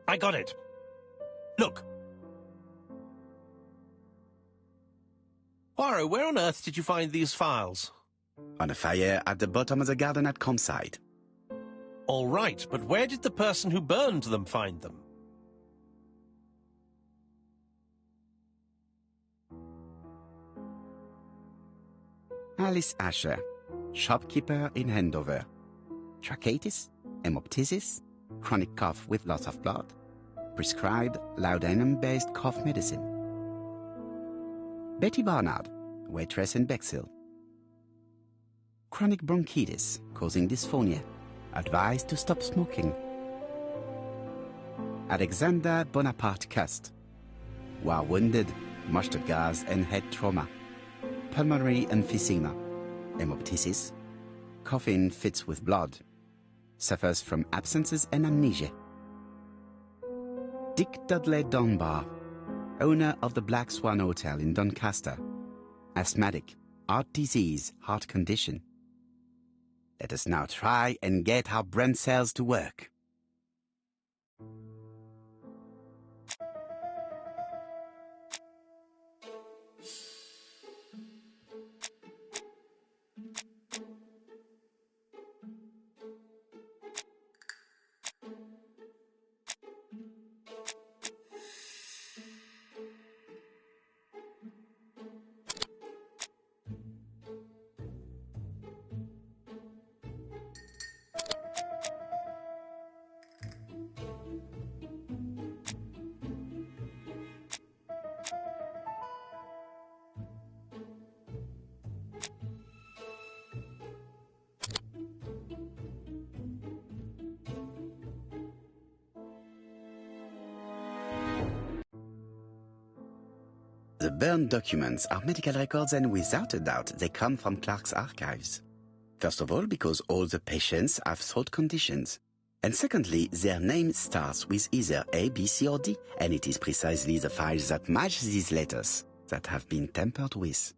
S2: I got it. Look. Poirot, where on earth did you find these files?
S1: On a fire at the bottom of the garden at campsite.
S2: All right, but where did the person who burned them find them?
S1: Alice Asher, shopkeeper in Andover. Tracheitis, hemoptysis, chronic cough with loss of blood. Prescribed laudanum-based cough medicine. Betty Barnard, waitress in Bexhill. Chronic bronchitis, causing dysphonia. Advised to stop smoking. Alexander Bonaparte Cust. War wounded, mustard gas and head trauma. Pulmonary emphysema. Hemoptysis. Coughing fits with blood. Suffers from absences and amnesia. Dick Dudley Dunbar, owner of the Black Swan Hotel in Doncaster. Asthmatic, heart disease, heart condition. Let us now try and get our brain cells to work. The burned documents are medical records, and without a doubt they come from Clark's archives. First of all, because all the patients have throat conditions. And secondly, their name starts with either A, B, C, or D, and it is precisely the files that match these letters that have been tampered with.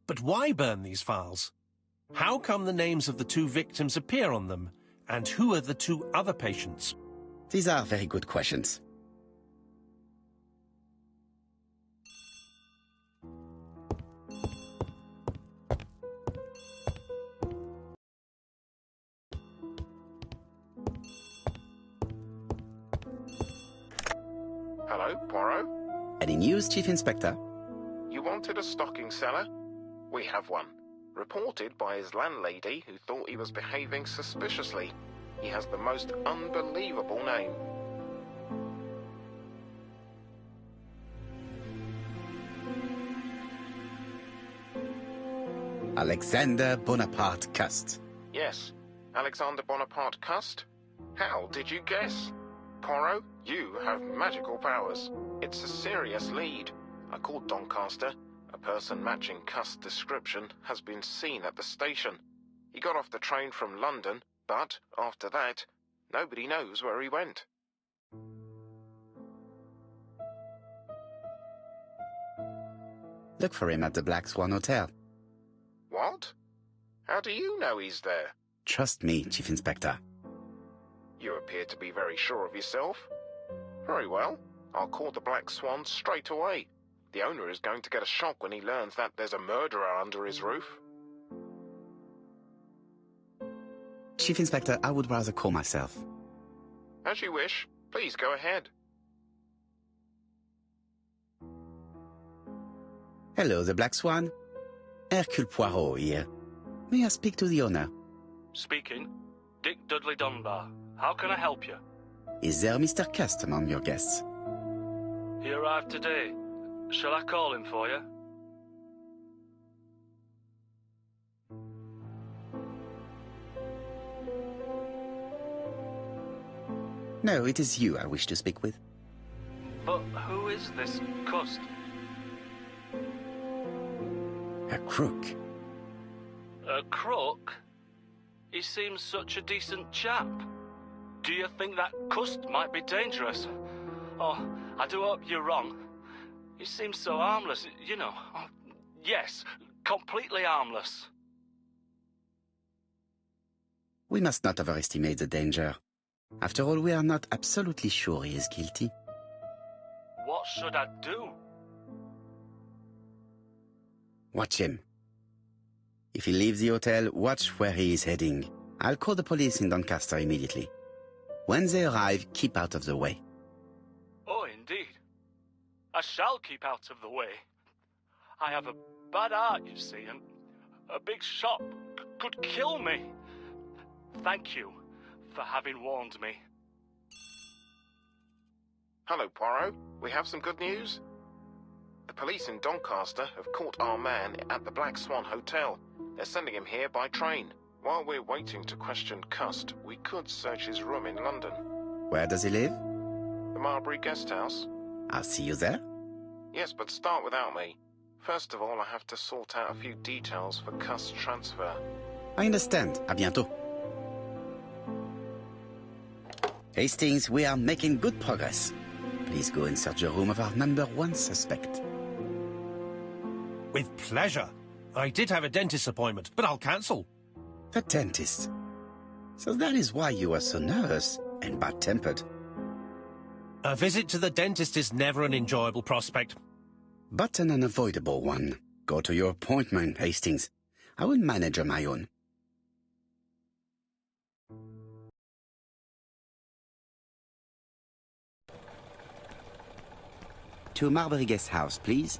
S2: But why burn these files? How come the names of the two victims appear on them? And who are the two other patients?
S1: These are very good questions.
S5: Hello, Poirot?
S1: Any news, Chief Inspector?
S5: You wanted a stocking seller? We have one. Reported by his landlady, who thought he was behaving suspiciously. He has the most unbelievable name.
S1: Alexander Bonaparte Cust.
S5: Yes, Alexander Bonaparte Cust? How did you guess? Poirot, you have magical powers. It's a serious lead. I called Doncaster. A person matching Cust's description has been seen at the station. He got off the train from London, but after that, nobody knows where he went.
S1: Look for him at the Black Swan Hotel.
S5: What? How do you know he's there?
S1: Trust me, Chief Inspector.
S5: You appear to be very sure of yourself. Very well. I'll call the Black Swan straight away. The owner is going to get a shock when he learns that there's a murderer under his roof.
S1: Chief Inspector, I would rather call myself.
S5: As you wish. Please go ahead.
S1: Hello, the Black Swan. Hercule Poirot here. May I speak to the owner?
S3: Speaking. Dick Dudley Dunbar. How can I help you?
S1: Is there Mr. Cust among your guests?
S3: He arrived today. Shall I call him for you?
S1: No, it is you I wish to speak with.
S3: But who is this Cust?
S1: A crook.
S3: A crook? He seems such a decent chap. Do you think that Cust might be dangerous? Oh, I do hope you're wrong. He seems so harmless, you know. Oh, yes, completely harmless.
S1: We must not overestimate the danger. After all, we are not absolutely sure he is guilty.
S3: What should I do?
S1: Watch him. If he leaves the hotel, watch where he is heading. I'll call the police in Doncaster immediately. When they arrive, keep out of the way.
S3: Oh, indeed. I shall keep out of the way. I have a bad heart, you see, and a big shot could kill me. Thank you for having warned me.
S5: Hello, Poirot. We have some good news. The police in Doncaster have caught our man at the Black Swan Hotel. They're sending him here by train. While we're waiting to question Cust, we could search his room in London.
S1: Where does he live?
S5: The Marbury Guest House?
S1: I'll see you there.
S5: Yes, but start without me. First of all, I have to sort out a few details for Cust's transfer.
S1: I understand. À bientôt. Hastings, we are making good progress. Please go and search the room of our number 1 suspect.
S2: With pleasure. I did have a dentist appointment, but I'll cancel.
S1: The dentist. So that is why you are so nervous and bad-tempered.
S2: A visit to the dentist is never an enjoyable prospect.
S1: But an unavoidable one. Go to your appointment, Hastings. I will manage on my own. To Marbury Guest House, please.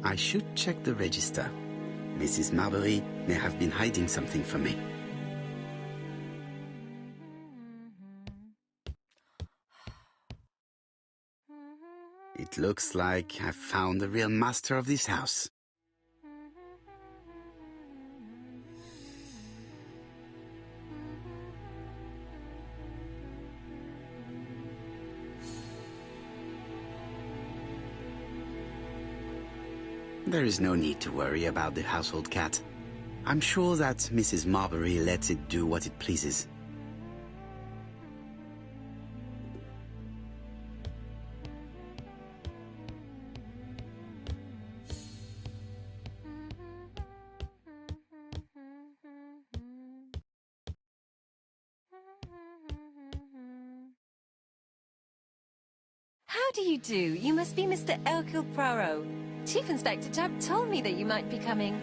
S1: I should check the register. Mrs. Marbury may have been hiding something from me. It looks like I've found the real master of this house. There is no need to worry about the household cat. I'm sure that Mrs. Marbury lets it do what it pleases.
S4: How do you do? You must be Mr. Hercule Poirot. Chief Inspector Jupp told me that you might be coming.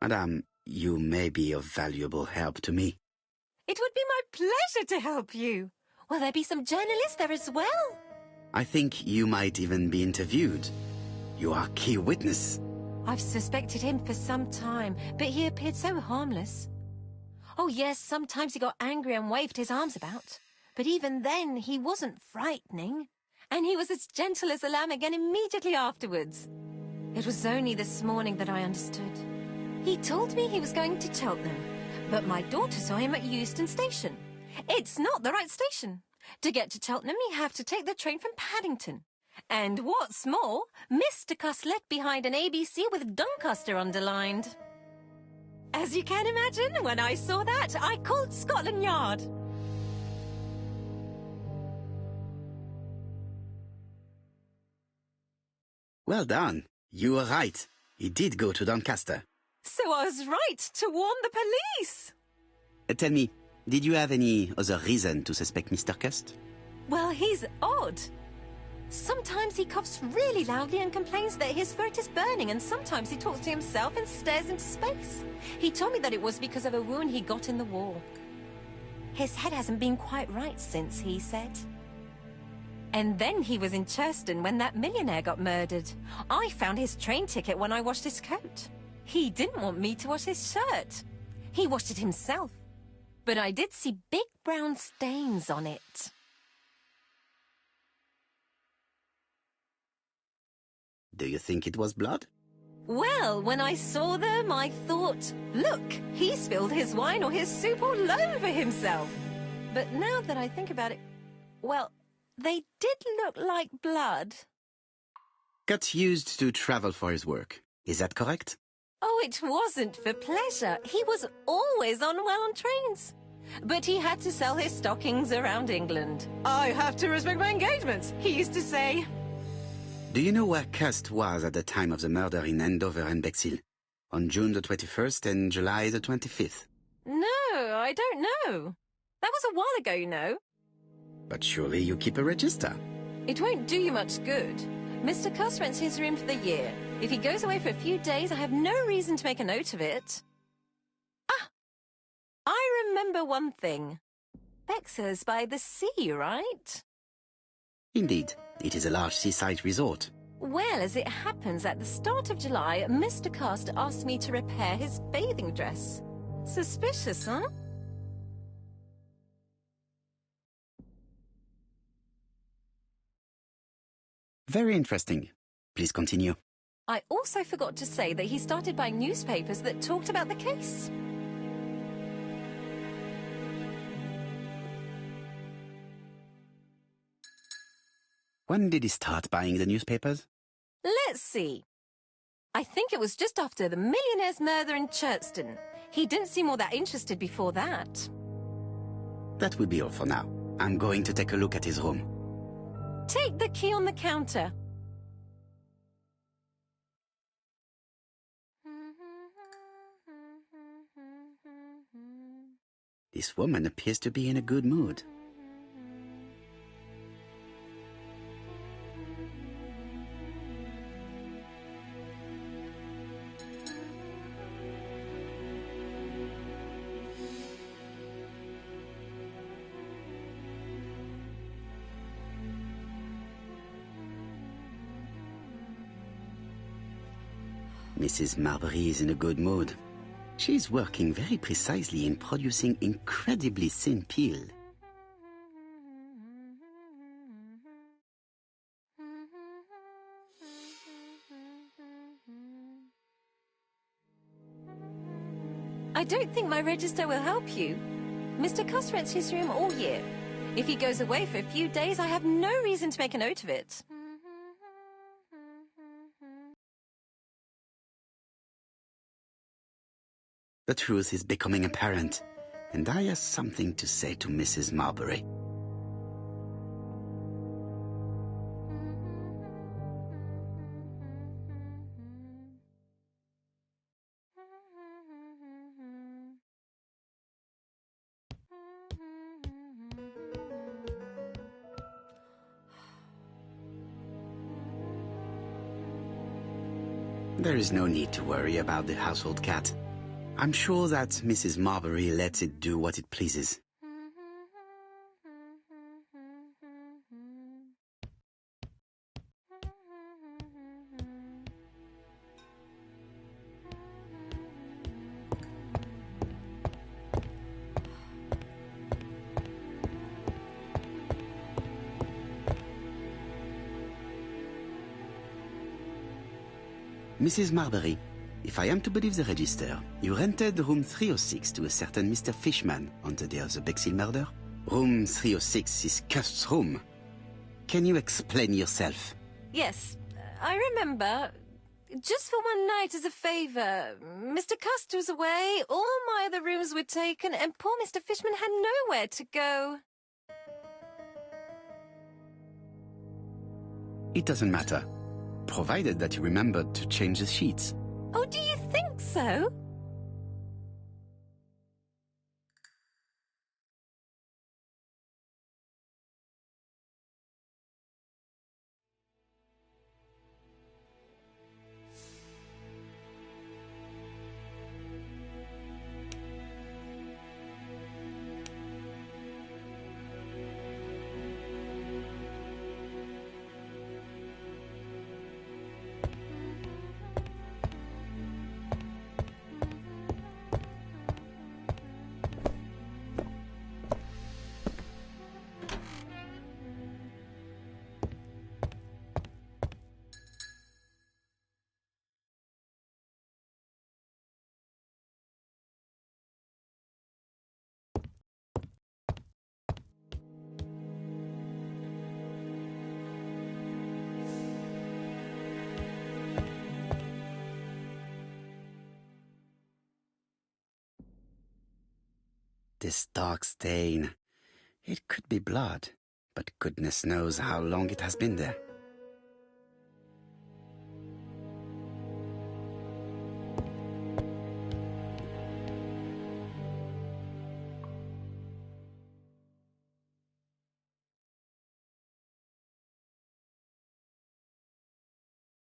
S1: Madame, you may be of valuable help to me.
S4: It would be my pleasure to help you. Will there be some journalists there as well?
S1: I think you might even be interviewed. You are key witness.
S4: I've suspected him for some time, but he appeared so harmless. Oh yes, sometimes he got angry and waved his arms about. But even then, he wasn't frightening. And he was as gentle as a lamb again immediately afterwards. It was only this morning that I understood. He told me he was going to Cheltenham, but my daughter saw him at Euston Station. It's not the right station. To get to Cheltenham, you have to take the train from Paddington. And what's more, Mr. Cust left behind an ABC with Doncaster underlined. As you can imagine, when I saw that, I called Scotland Yard.
S1: Well done. You were right. He did go to Doncaster.
S4: So I was right to warn the police.
S1: Tell me, did you have any other reason to suspect Mr. Cust?
S4: Well, he's odd. Sometimes he coughs really loudly and complains that his throat is burning, and sometimes he talks to himself and stares into space. He told me that it was because of a wound he got in the war. His head hasn't been quite right since, he said. And then he was in Churston when that millionaire got murdered. I found his train ticket when I washed his coat. He didn't want me to wash his shirt. He washed it himself. But I did see big brown stains on it.
S1: Do you think it was blood?
S4: Well, when I saw them, I thought, look, he spilled his wine or his soup all over himself. But now that I think about it, well, they did look like blood.
S1: Cut used to travel for his work. Is that correct?
S4: Oh, it wasn't for pleasure. He was always unwell on trains. But he had to sell his stockings around England. I have to respect my engagements, he used to say.
S1: Do you know where Cust was at the time of the murder in Andover and Bexhill? On June the 21st and July the 25th?
S4: No, I don't know. That was a while ago, you know.
S1: But surely you keep a register.
S4: It won't do you much good. Mr. Cuss rents his room for the year. If he goes away for a few days, I have no reason to make a note of it. Ah! I remember one thing. Bexhill's by the sea, right?
S1: Indeed, it is a large seaside resort.
S4: Well, as it happens, at the start of July, Mr. Cast asked me to repair his bathing dress. Suspicious, huh?
S1: Very interesting. Please continue.
S4: I also forgot to say that he started buying newspapers that talked about the case.
S1: When did he start buying the newspapers?
S4: Let's see. I think it was just after the millionaire's murder in Churchton. He didn't seem all that interested before that.
S1: That will be all for now. I'm going to take a look at his room.
S4: Take the key on the counter.
S1: This woman appears to be in a good mood. Mrs. Marbury is in a good mood. She's working very precisely in producing incredibly thin peel.
S4: I don't think my register will help you. Mr. Cuss rents his room all year. If he goes away for a few days, I have no reason to make a note of it.
S1: The truth is becoming apparent, and I have something to say to Mrs. Marbury. There is no need to worry about the household cat. I'm sure that Mrs. Marbury lets it do what it pleases. Mrs. Marbury, if I am to believe the register, you rented room 306 to a certain Mr. Fishman on the day of the Bexhill murder? Room 306 is Cust's room. Can you explain yourself?
S4: Yes, I remember. Just for one night as a favour. Mr. Cust was away, all my other rooms were taken, and poor Mr. Fishman had nowhere to go.
S1: It doesn't matter, provided that you remembered to change the sheets.
S4: Oh, do you think so?
S1: This dark stain. It could be blood, but goodness knows how long it has been there.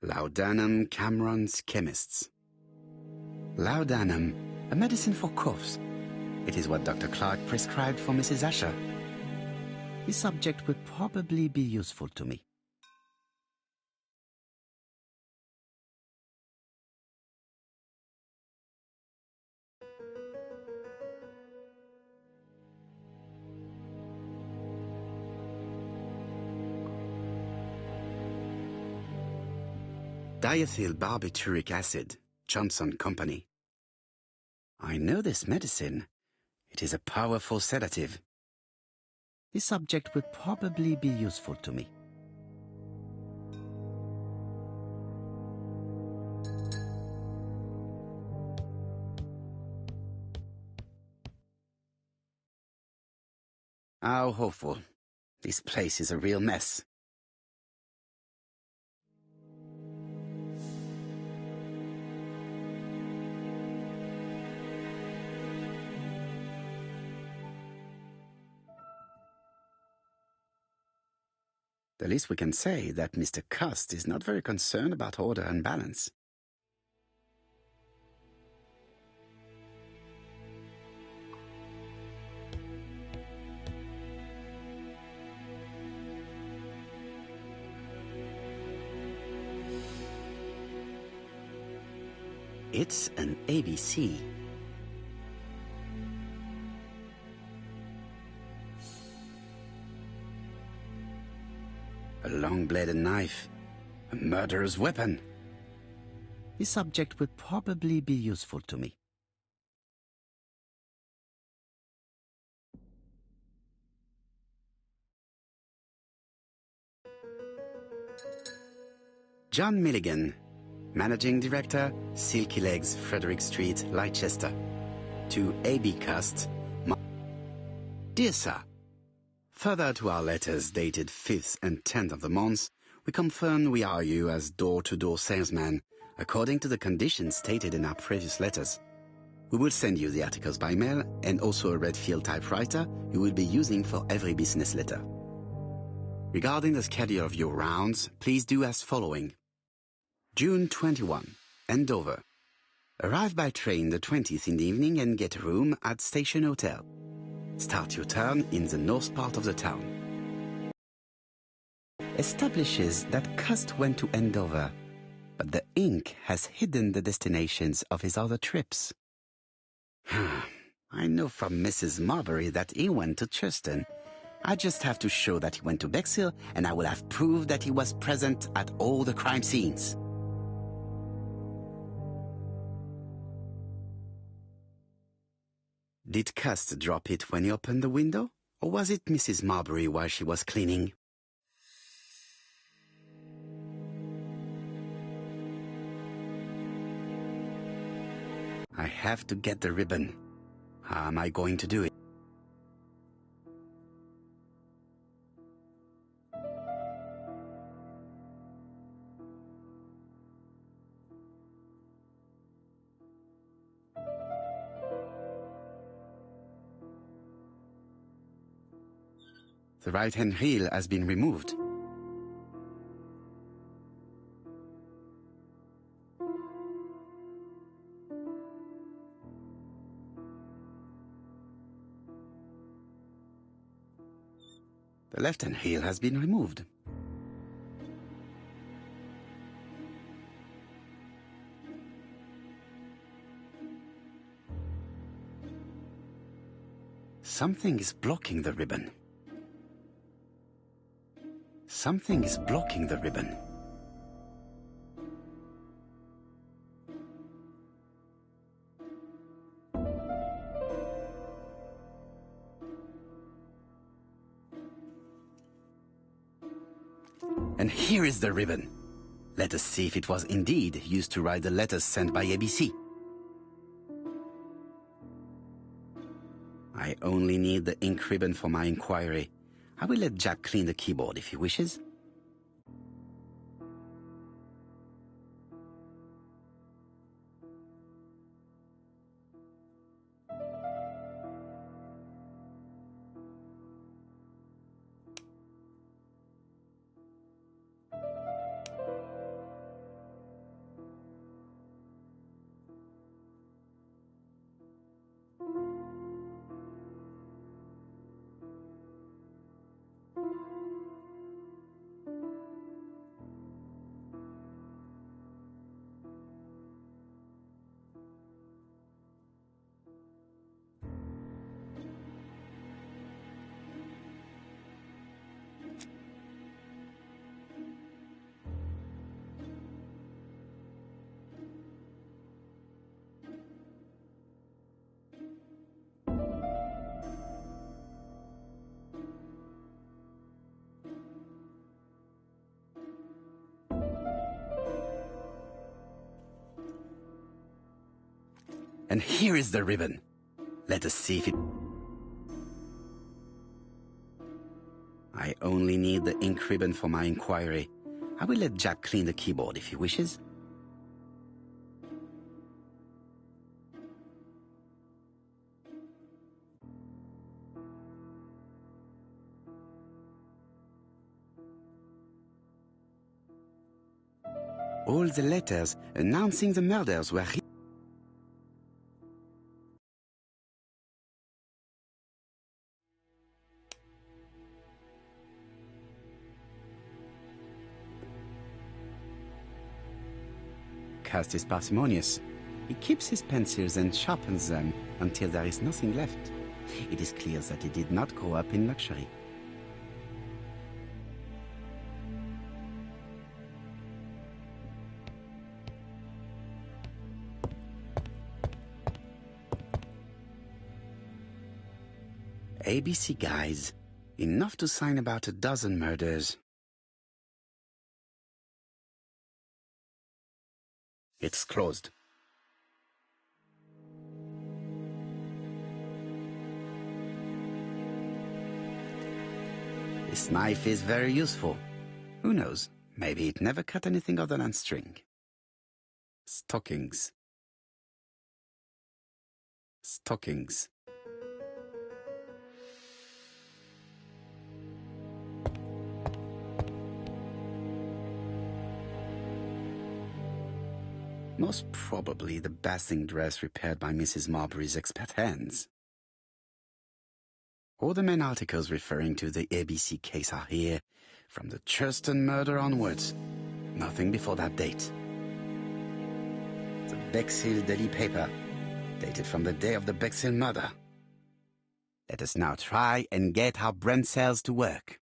S1: Laudanum Cameron's Chemists. Laudanum, a medicine for coughs. It is what Dr. Clark prescribed for Mrs. Asher. This subject would probably be useful to me. Diethyl barbituric acid, Johnson Company. I know this medicine. It is a powerful sedative. This subject would probably be useful to me. How hopeful. This place is a real mess. The least we can say is that Mr. Cust is not very concerned about order and balance. It's an ABC. A long-bladed knife. A murderer's weapon. This subject would probably be useful to me. John Milligan, Managing Director, Silky Legs, Frederick Street, Leicester. To A.B. Cust. Dear Sir, further to our letters dated 5th and 10th of the month, we confirm we are you as door-to-door salesman, according to the conditions stated in our previous letters. We will send you the articles by mail and also a Redfield typewriter you will be using for every business letter. Regarding the schedule of your rounds, please do as following. June 21, Andover. Arrive by train the 20th in the evening and get a room at Station Hotel. Start your turn in the north part of the town. Establishes that Cust went to Andover, but the ink has hidden the destinations of his other trips. I know from Mrs. Marbury that he went to Churston. I just have to show that he went to Bexhill, and I will have proved that he was present at all the crime scenes. Did Cust drop it when he opened the window, or was it Mrs. Marbury while she was cleaning? I have to get the ribbon. How am I going to do it? The right-hand heel has been removed. The left-hand heel has been removed. Something is blocking the ribbon. Something is blocking the ribbon. And here is the ribbon. Let us see if it was indeed used to write the letters sent by ABC. I only need the ink ribbon for my inquiry. I will let Jack clean the keyboard if he wishes. And here is the ribbon. Let us see if it... I only need the ink ribbon for my inquiry. I will let Jack clean the keyboard if he wishes. All the letters announcing the murders were written. Cast is parsimonious. He keeps his pencils and sharpens them until there is nothing left. It is clear that he did not grow up in luxury. ABC guys. Enough to sign about a dozen murders. It's closed. This knife is very useful. Who knows? Maybe it never cut anything other than string. Stockings. Stockings. Most probably the basting dress repaired by Mrs. Marbury's expert hands. All the main articles referring to the ABC case are here, from the Churston murder onwards. Nothing before that date. The Bexhill Daily paper, dated from the day of the Bexhill murder. Let us now try and get our brain cells to work.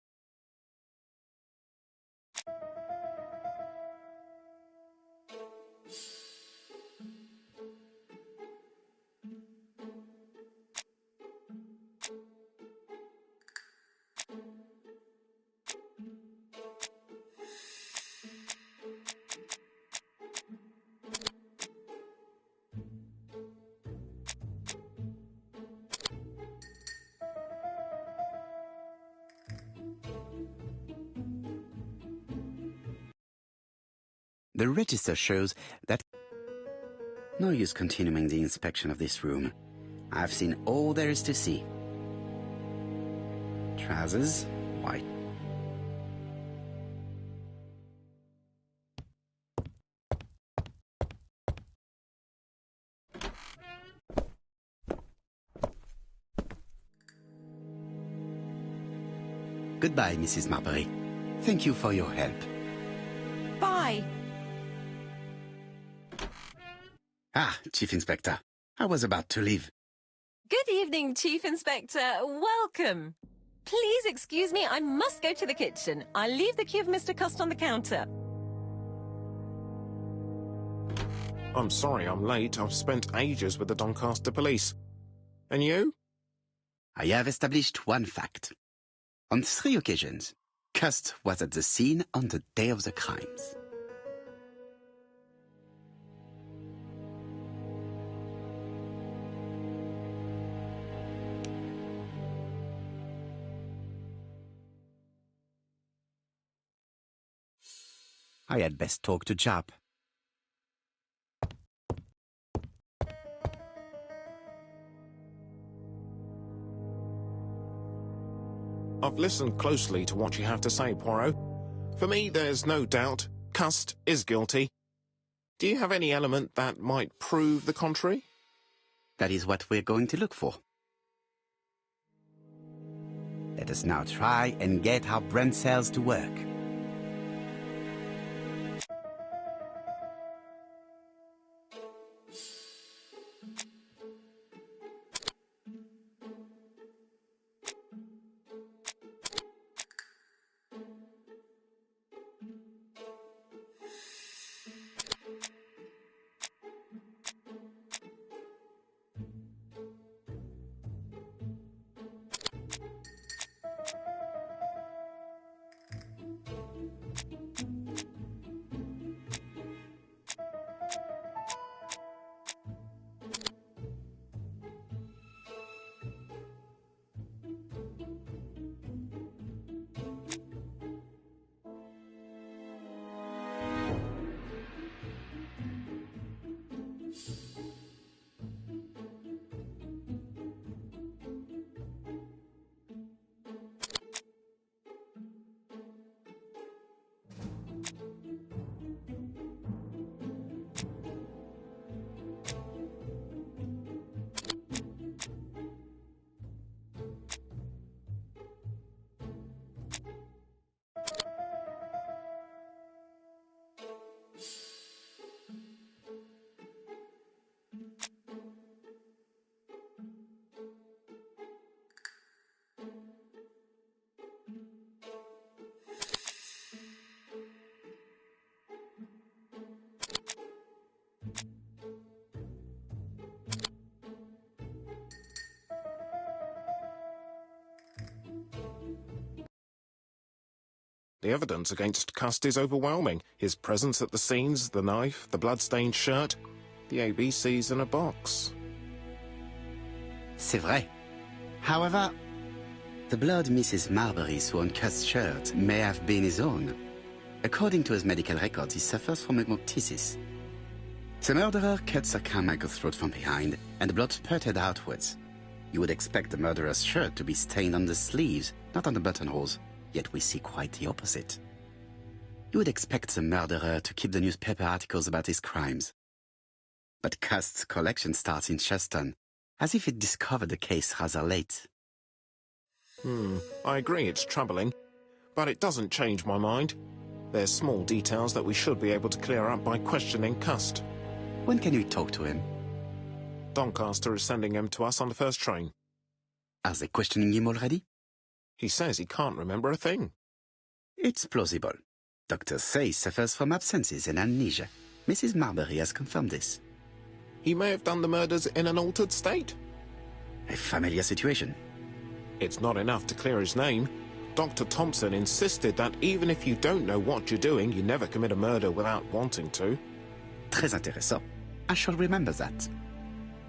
S1: The register shows that... No use continuing the inspection of this room. I've seen all there is to see. Trousers, white. Goodbye, Mrs. Marbury. Thank you for your help.
S4: Bye.
S1: Ah, Chief Inspector. I was about to leave.
S4: Good evening, Chief Inspector. Welcome. Please excuse me, I must go to the kitchen. I'll leave the key of Mr. Cust on the counter.
S5: I'm sorry I'm late. I've spent ages with the Doncaster police. And you?
S1: I have established one fact. On 3 occasions, Cust was at the scene on the day of the crimes. I had best talk to Jap.
S5: I've listened closely to what you have to say, Poirot. For me, there's no doubt Cust is guilty. Do you have any element that might prove the contrary?
S1: That is what we're going to look for. Let us now try and get our brain cells to work.
S5: The evidence against Cust is overwhelming. His presence at the scenes, the knife, the blood-stained shirt, the ABCs in a box.
S1: C'est vrai. However, the blood Mrs. Marbury saw on Cust's shirt may have been his own. According to his medical records, he suffers from hemoptysis. The murderer cut Sir Carmichael's throat from behind, and the blood spurted outwards. You would expect the murderer's shirt to be stained on the sleeves, not on the buttonholes, yet we see quite the opposite. You would expect the murderer to keep the newspaper articles about his crimes. But Cust's collection starts in Cheston, as if it discovered the case rather late.
S5: I agree it's troubling, but it doesn't change my mind. There's small details that we should be able to clear up by questioning Cust.
S1: When can we talk to him?
S5: Doncaster is sending him to us on the first train.
S1: Are they questioning him already?
S5: He says he can't remember a thing.
S1: It's plausible. Doctors say he suffers from absences and amnesia. Mrs. Marbury has confirmed this.
S5: He may have done the murders in an altered state.
S1: A familiar situation.
S5: It's not enough to clear his name. Dr. Thompson insisted that even if you don't know what you're doing, you never commit a murder without wanting to.
S1: Très intéressant. I shall remember that.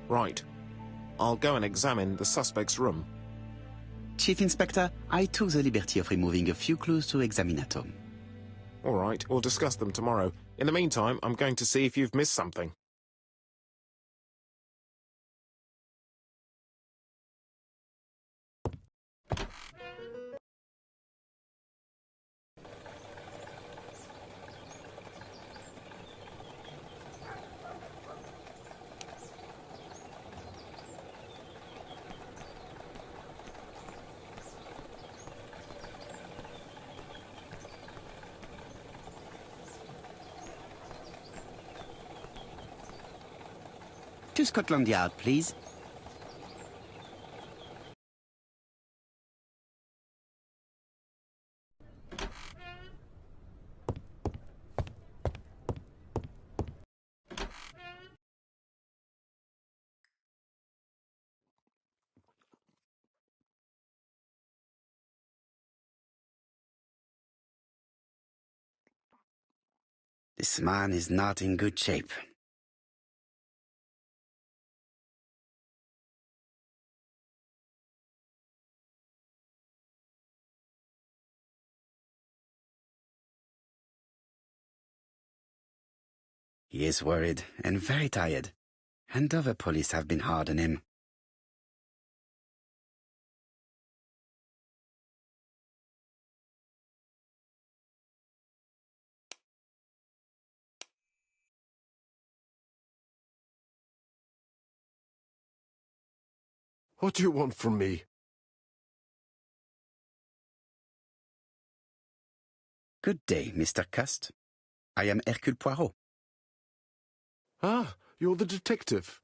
S5: Right. I'll go and examine the suspect's room.
S1: Chief Inspector, I took the liberty of removing a few clues to examinatum.
S5: All right, we'll discuss them tomorrow. In the meantime, I'm going to see if you've missed something.
S1: To Scotland Yard, please. This man is not in good shape. He is worried and very tired, and other police have been hard on him.
S6: What do you want from me?
S1: Good day, Mr. Cust. I am Hercule Poirot.
S6: Ah, you're the detective.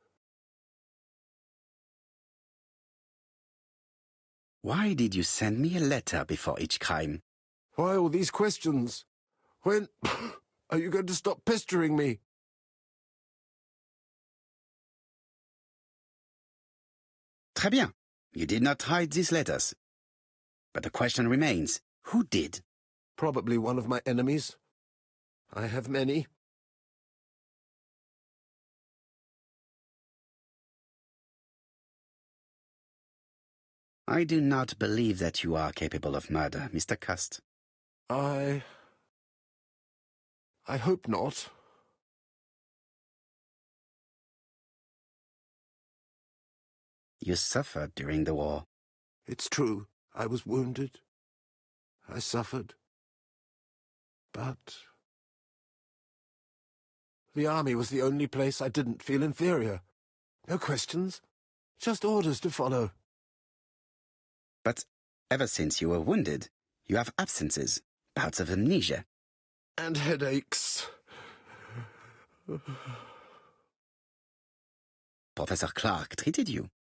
S1: Why did you send me a letter before each crime?
S6: Why all these questions? When are you going to stop pestering me?
S1: Très bien. You did not hide these letters. But the question remains, who did?
S6: Probably one of my enemies. I have many.
S1: I do not believe that you are capable of murder, Mr. Cust.
S6: I hope not.
S1: You suffered during the war.
S6: It's true. I was wounded. I suffered. But the army was the only place I didn't feel inferior. No questions. Just orders to follow.
S1: But ever since you were wounded, you have absences, bouts of amnesia.
S6: And headaches.
S1: Professor Clark treated you.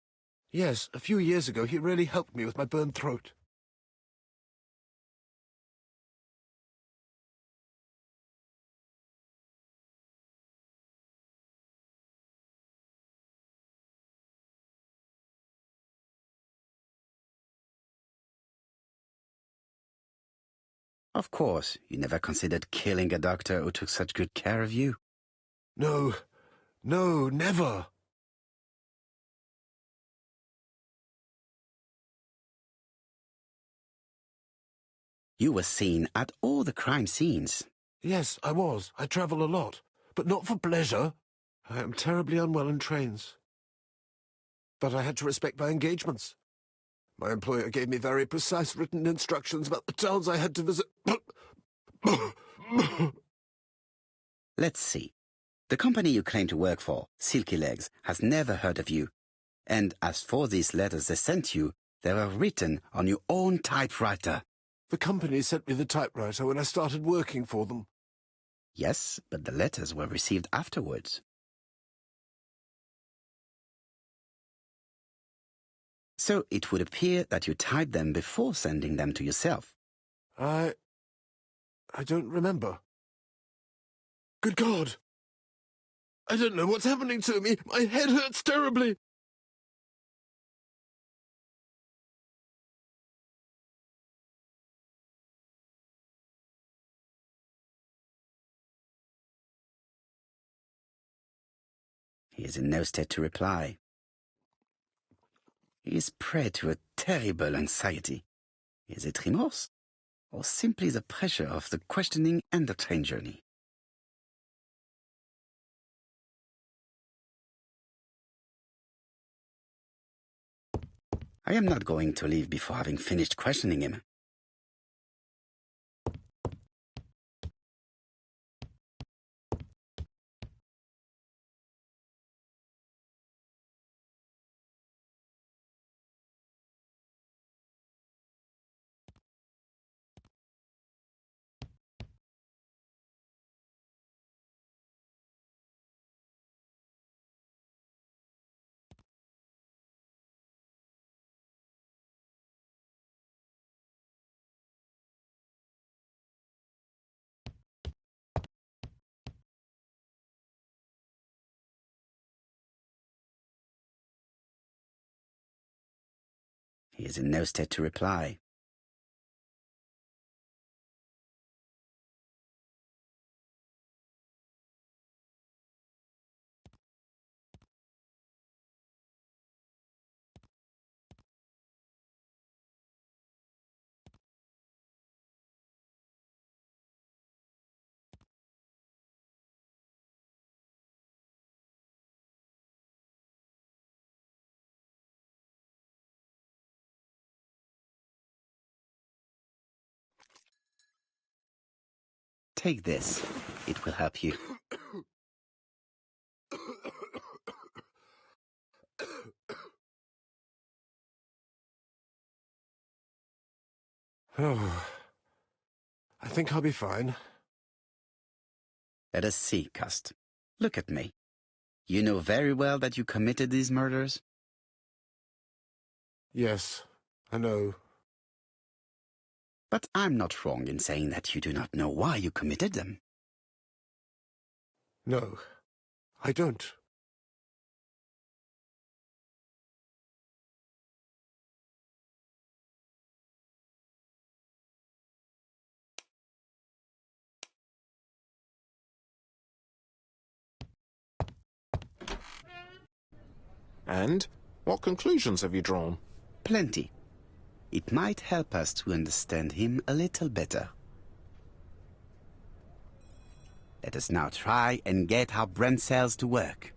S6: Yes, a few years ago he really helped me with my burned throat.
S1: Of course, you never considered killing a doctor who took such good care of you.
S6: No, never.
S1: You were seen at all the crime scenes.
S6: Yes, I was. I travel a lot, but not for pleasure. I am terribly unwell in trains. But I had to respect my engagements. My employer gave me very precise written instructions about the towns I had to visit.
S1: Let's see. The company you claim to work for, Silky Legs, has never heard of you. And as for these letters they sent you, they were written on your own typewriter.
S6: The company sent me the typewriter when I started working for them.
S1: Yes, but the letters were received afterwards. So it would appear that you typed them before sending them to yourself.
S6: I don't remember. Good God! I don't know what's happening to me. My head hurts terribly.
S1: He is in no state to reply. He is prey to a terrible anxiety. Is it remorse? Or simply the pressure of the questioning and the train journey? I am not going to leave before having finished questioning him. He is in no state to reply. Take this. It will help you.
S6: Oh, I think I'll be fine.
S1: Let us see, Cust. Look at me. You know very well that you committed these murders?
S6: Yes, I know.
S1: But I'm not wrong in saying that you do not know why you committed them.
S6: No, I don't.
S5: And what conclusions have you drawn?
S1: Plenty. It might help us to understand him a little better. Let us now try and get our brain cells to work.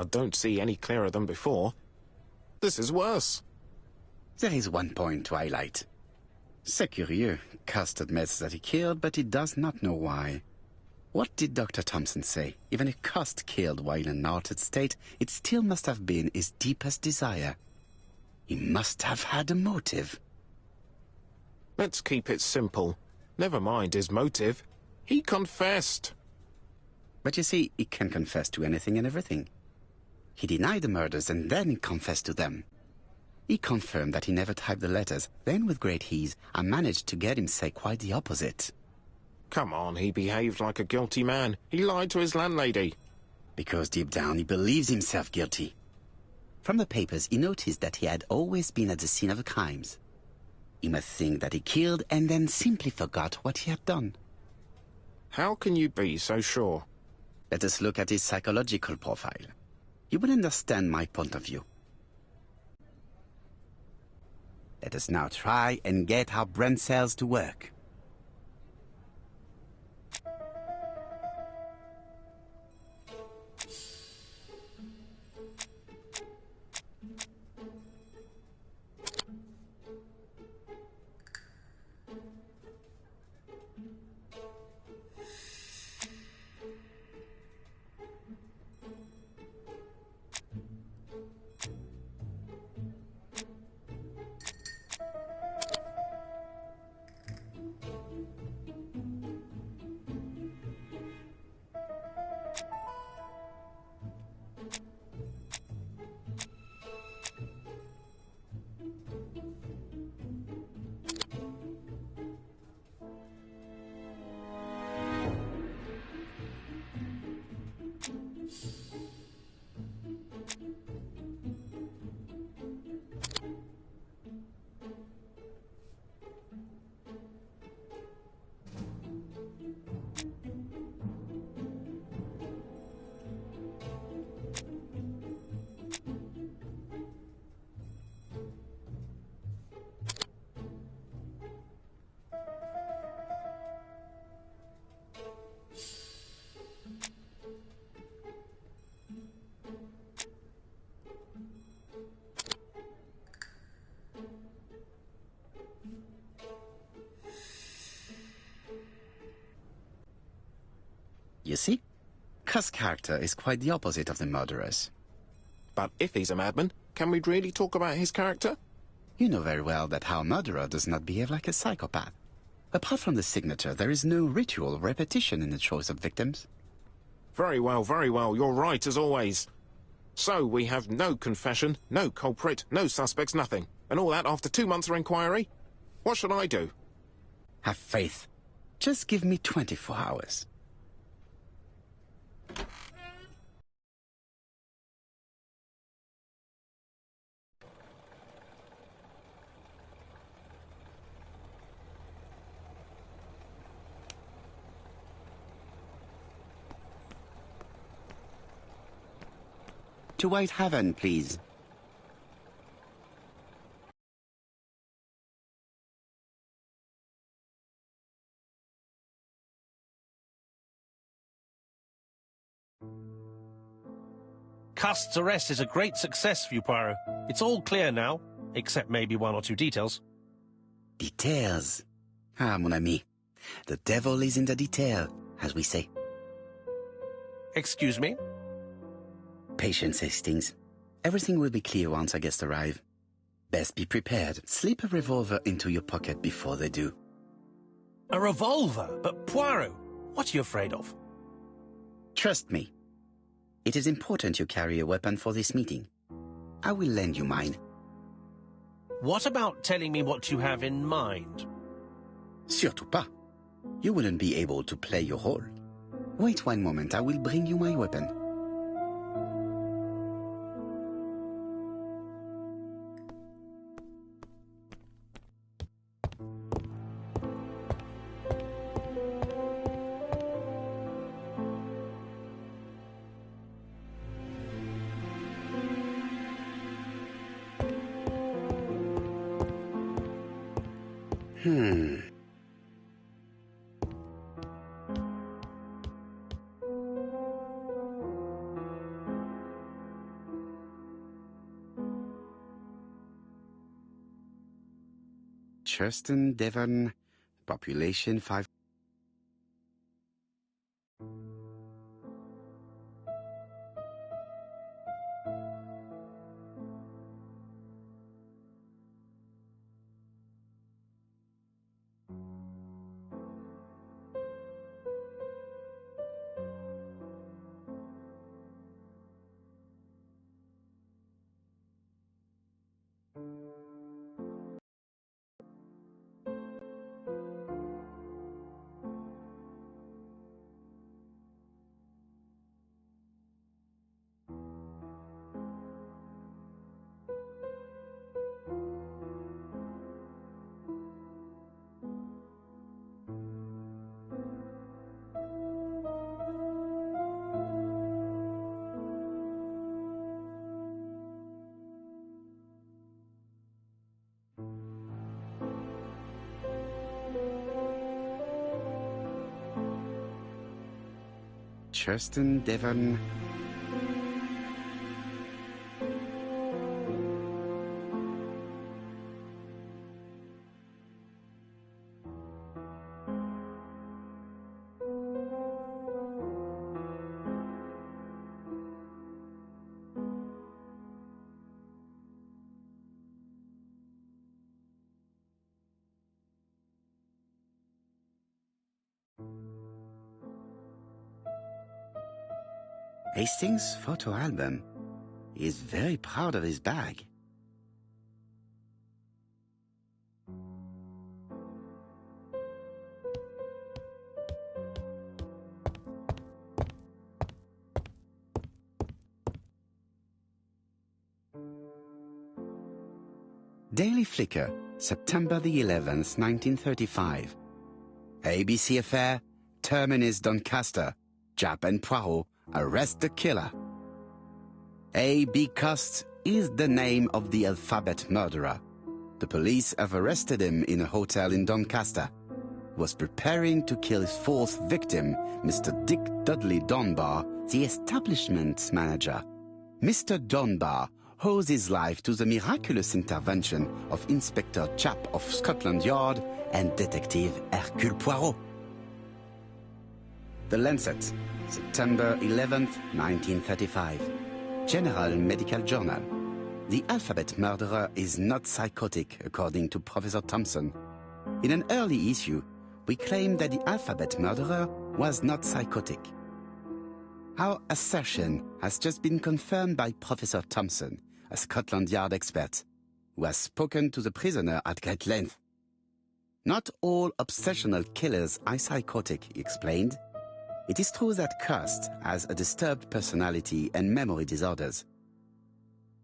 S5: I don't see any clearer than before. This is worse.
S1: There is one point to highlight. C'est curieux. Cust admits that he killed, but he does not know why. What did Dr. Thompson say? Even if Cust killed while in an altered state, it still must have been his deepest desire. He must have had a motive.
S5: Let's keep it simple. Never mind his motive. He confessed.
S1: But you see, he can confess to anything and everything. He denied the murders and then he confessed to them. He confirmed that he never typed the letters. Then, with great ease, I managed to get him say quite the opposite.
S5: Come on, he behaved like a guilty man. He lied to his landlady.
S1: Because deep down he believes himself guilty. From the papers, he noticed that he had always been at the scene of the crimes. He must think that he killed and then simply forgot what he had done.
S5: How can you be so sure?
S1: Let us look at his psychological profile. You will understand my point of view. Let us now try and get our brain cells to work. You see? Cust's character is quite the opposite of the murderer's.
S5: But if he's a madman, can we really talk about his character?
S1: You know very well that our murderer does not behave like a psychopath. Apart from the signature, there is no ritual repetition in the choice of victims.
S5: Very well, you're right as always. So we have no confession, no culprit, no suspects, nothing. And all that after 2 months of inquiry? What should I do?
S1: Have faith. Just give me 24 hours. To Whitehaven, please.
S2: Cust's arrest is a great success for you, Poirot. It's all clear now, except maybe 1 or 2 details.
S1: Details. Ah, mon ami. The devil is in the detail, as we say.
S2: Excuse me?
S1: Patience, Hastings. Everything will be clear once our guests arrive. Best be prepared. Slip a revolver into your pocket before they do.
S2: A revolver? But Poirot, what are you afraid of?
S1: Trust me. It is important you carry a weapon for this meeting. I will lend you mine.
S2: What about telling me what you have in mind?
S1: Surtout pas. You wouldn't be able to play your role. Wait 1 moment, I will bring you my weapon. Churston, Devon, population 5. Churston, Devon. Hastings' photo album. He is very proud of his bag. Daily Flicker, September the 11th, 1935. ABC affair, Terminus Doncaster, Japp and Poirot arrest the killer. A.B. Cust is the name of the alphabet murderer. The police have arrested him in a hotel in Doncaster. He was preparing to kill his fourth victim, Mr. Dick Dudley Dunbar, the establishment's manager. Mr. Dunbar owes his life to the miraculous intervention of Inspector Japp of Scotland Yard and Detective Hercule Poirot. The Lancet, September 11th, 1935. General Medical Journal. The alphabet murderer is not psychotic, according to Professor Thompson. In an early issue, we claimed that the alphabet murderer was not psychotic. Our assertion has just been confirmed by Professor Thompson, a Scotland Yard expert, who has spoken to the prisoner at great length. Not all obsessional killers are psychotic, he explained. It is true that Kirst has a disturbed personality and memory disorders.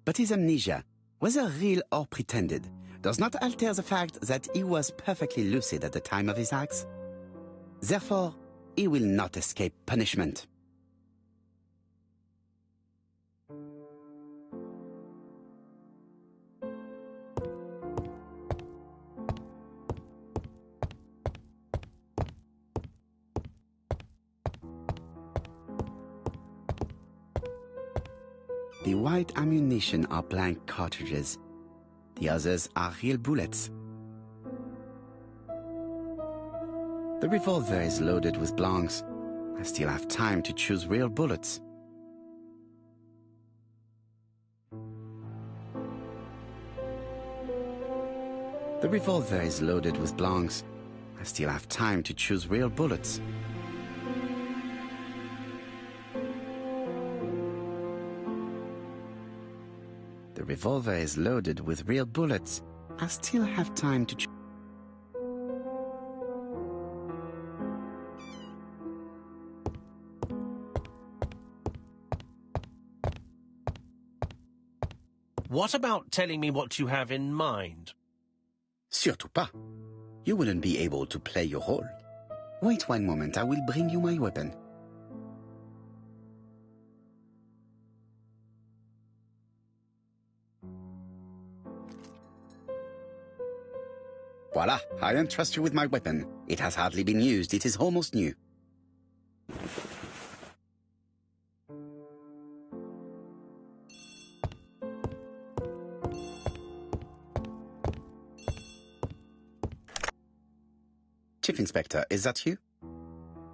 S1: But his amnesia, whether real or pretended, does not alter the fact that he was perfectly lucid at the time of his acts. Therefore, he will not escape punishment. The white ammunition are blank cartridges. The others are real bullets. The revolver is loaded with blanks. I still have time to choose real bullets. The revolver is loaded with blanks. I still have time to choose real bullets. The revolver is loaded with real bullets. I still have time to choose.
S2: What about telling me what you have in mind?
S1: Surtout pas. You wouldn't be able to play your role. Wait one moment, I will bring you my weapon. Voila, I entrust you with my weapon. It has hardly been used, it is almost new. Chief Inspector, is that you?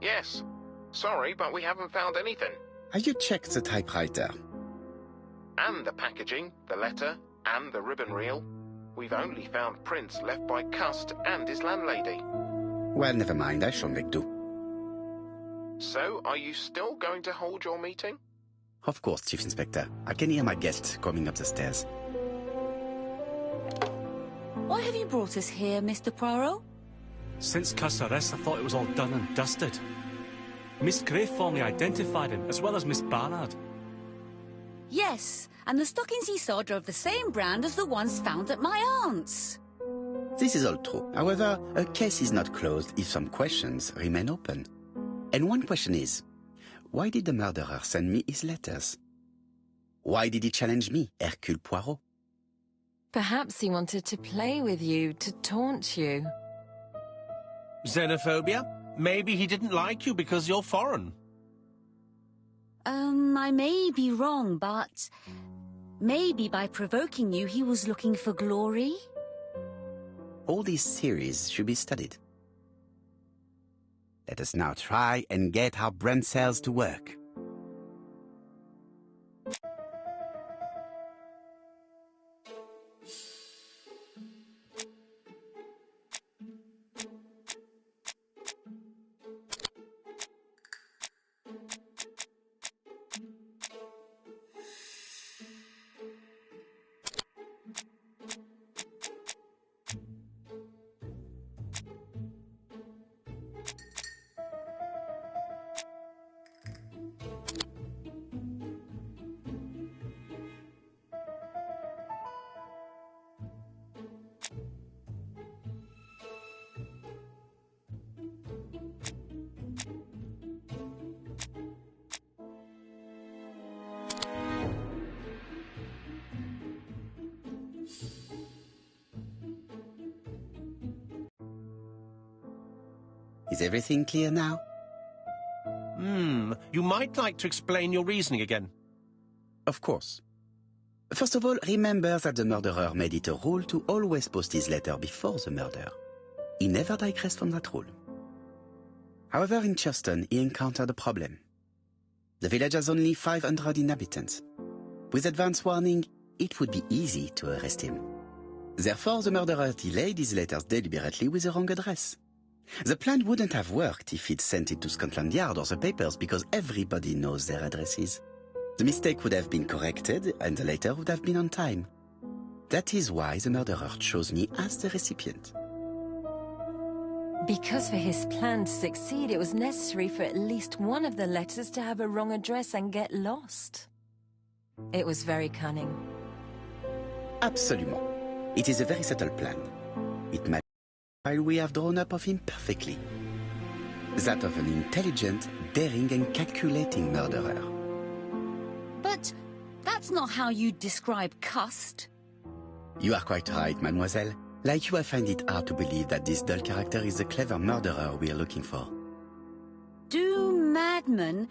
S5: Yes. Sorry, but we haven't found anything.
S1: Have you checked the typewriter?
S5: And the packaging, the letter, and the ribbon reel. We've only found prints left by Cust and his landlady.
S1: Well, never mind, I shall make do.
S5: So, are you still going to hold your meeting?
S1: Of course, Chief Inspector. I can hear my guest coming up the stairs.
S7: Why have you brought us here, Mr. Poirot?
S3: Since Cust's arrest, I thought it was all done and dusted. Miss Gray formally identified him, as well as Miss Barnard.
S7: Yes, and the stockings he saw drove the same brand as the ones found at my aunt's.
S1: This is all true. However, a case is not closed if some questions remain open. And one question is, why did the murderer send me his letters? Why did he challenge me, Hercule Poirot?
S4: Perhaps he wanted to play with you, to taunt you.
S2: Xenophobia? Maybe he didn't like you because you're foreign.
S7: I may be wrong, but maybe by provoking you, he was looking for glory?
S1: All these theories should be studied. Let us now try and get our brain cells to work. Is everything clear now?
S2: You might like to explain your reasoning again.
S1: Of course. First of all, remember that the murderer made it a rule to always post his letter before the murder. He never digressed from that rule. However, in Churton, he encountered a problem. The village has only 500 inhabitants. With advance warning, it would be easy to arrest him. Therefore, the murderer delayed his letters deliberately with the wrong address. The plan wouldn't have worked if he'd sent it to Scotland Yard or the papers because everybody knows their addresses. The mistake would have been corrected and the letter would have been on time. That is why the murderer chose me as the recipient.
S4: Because for his plan to succeed, it was necessary for at least one of the letters to have a wrong address and get lost. It was very cunning.
S1: Absolument. It is a very subtle plan. It matches the profile we have drawn up of him perfectly. That of an intelligent, daring and calculating murderer.
S7: But that's not how you describe Cust.
S1: You are quite right, mademoiselle. Like you, I find it hard to believe that this dull character is the clever murderer we are looking for.
S7: Do madmen...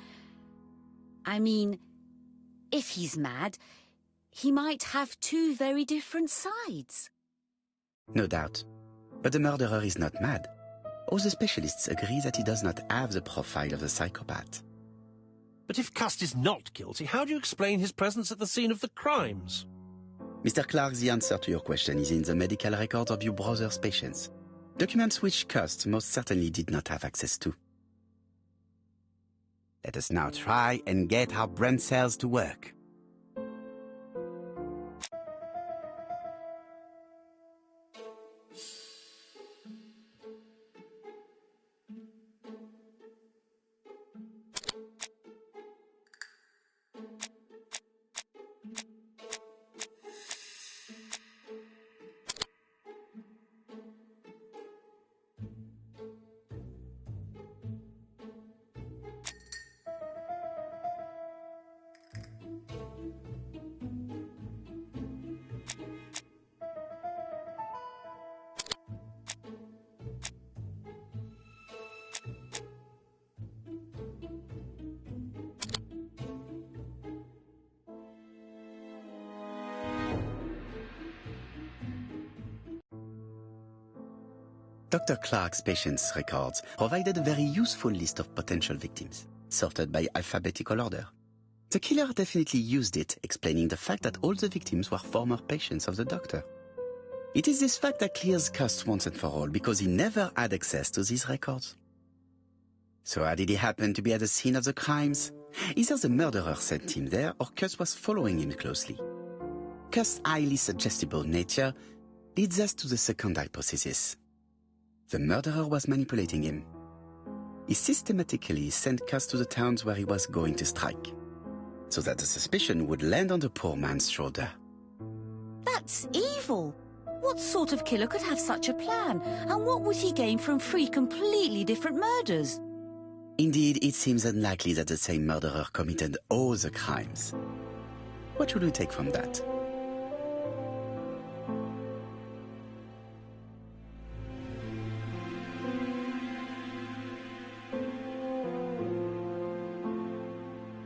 S7: I mean, if he's mad, he might have two very different sides.
S1: No doubt. But the murderer is not mad. All the specialists agree that he does not have the profile of the psychopath.
S2: But if Cust is not guilty, how do you explain his presence at the scene of the crimes?
S1: Mr. Clark, the answer to your question is in the medical records of your brother's patients. Documents which Cust most certainly did not have access to. Let us now try and get our brain cells to work. Dr. Clark's patients' records provided a very useful list of potential victims, sorted by alphabetical order. The killer definitely used it, explaining the fact that all the victims were former patients of the doctor. It is this fact that clears Cust once and for all, because he never had access to these records. So how did he happen to be at the scene of the crimes? Either the murderer sent him there, or Cust was following him closely. Cust's highly suggestible nature leads us to the second hypothesis. The murderer was manipulating him. He systematically sent Cust to the towns where he was going to strike, so that the suspicion would land on the poor man's shoulder.
S7: That's evil. What sort of killer could have such a plan? And what would he gain from three completely different murders?
S1: Indeed, it seems unlikely that the same murderer committed all the crimes. What should we take from that?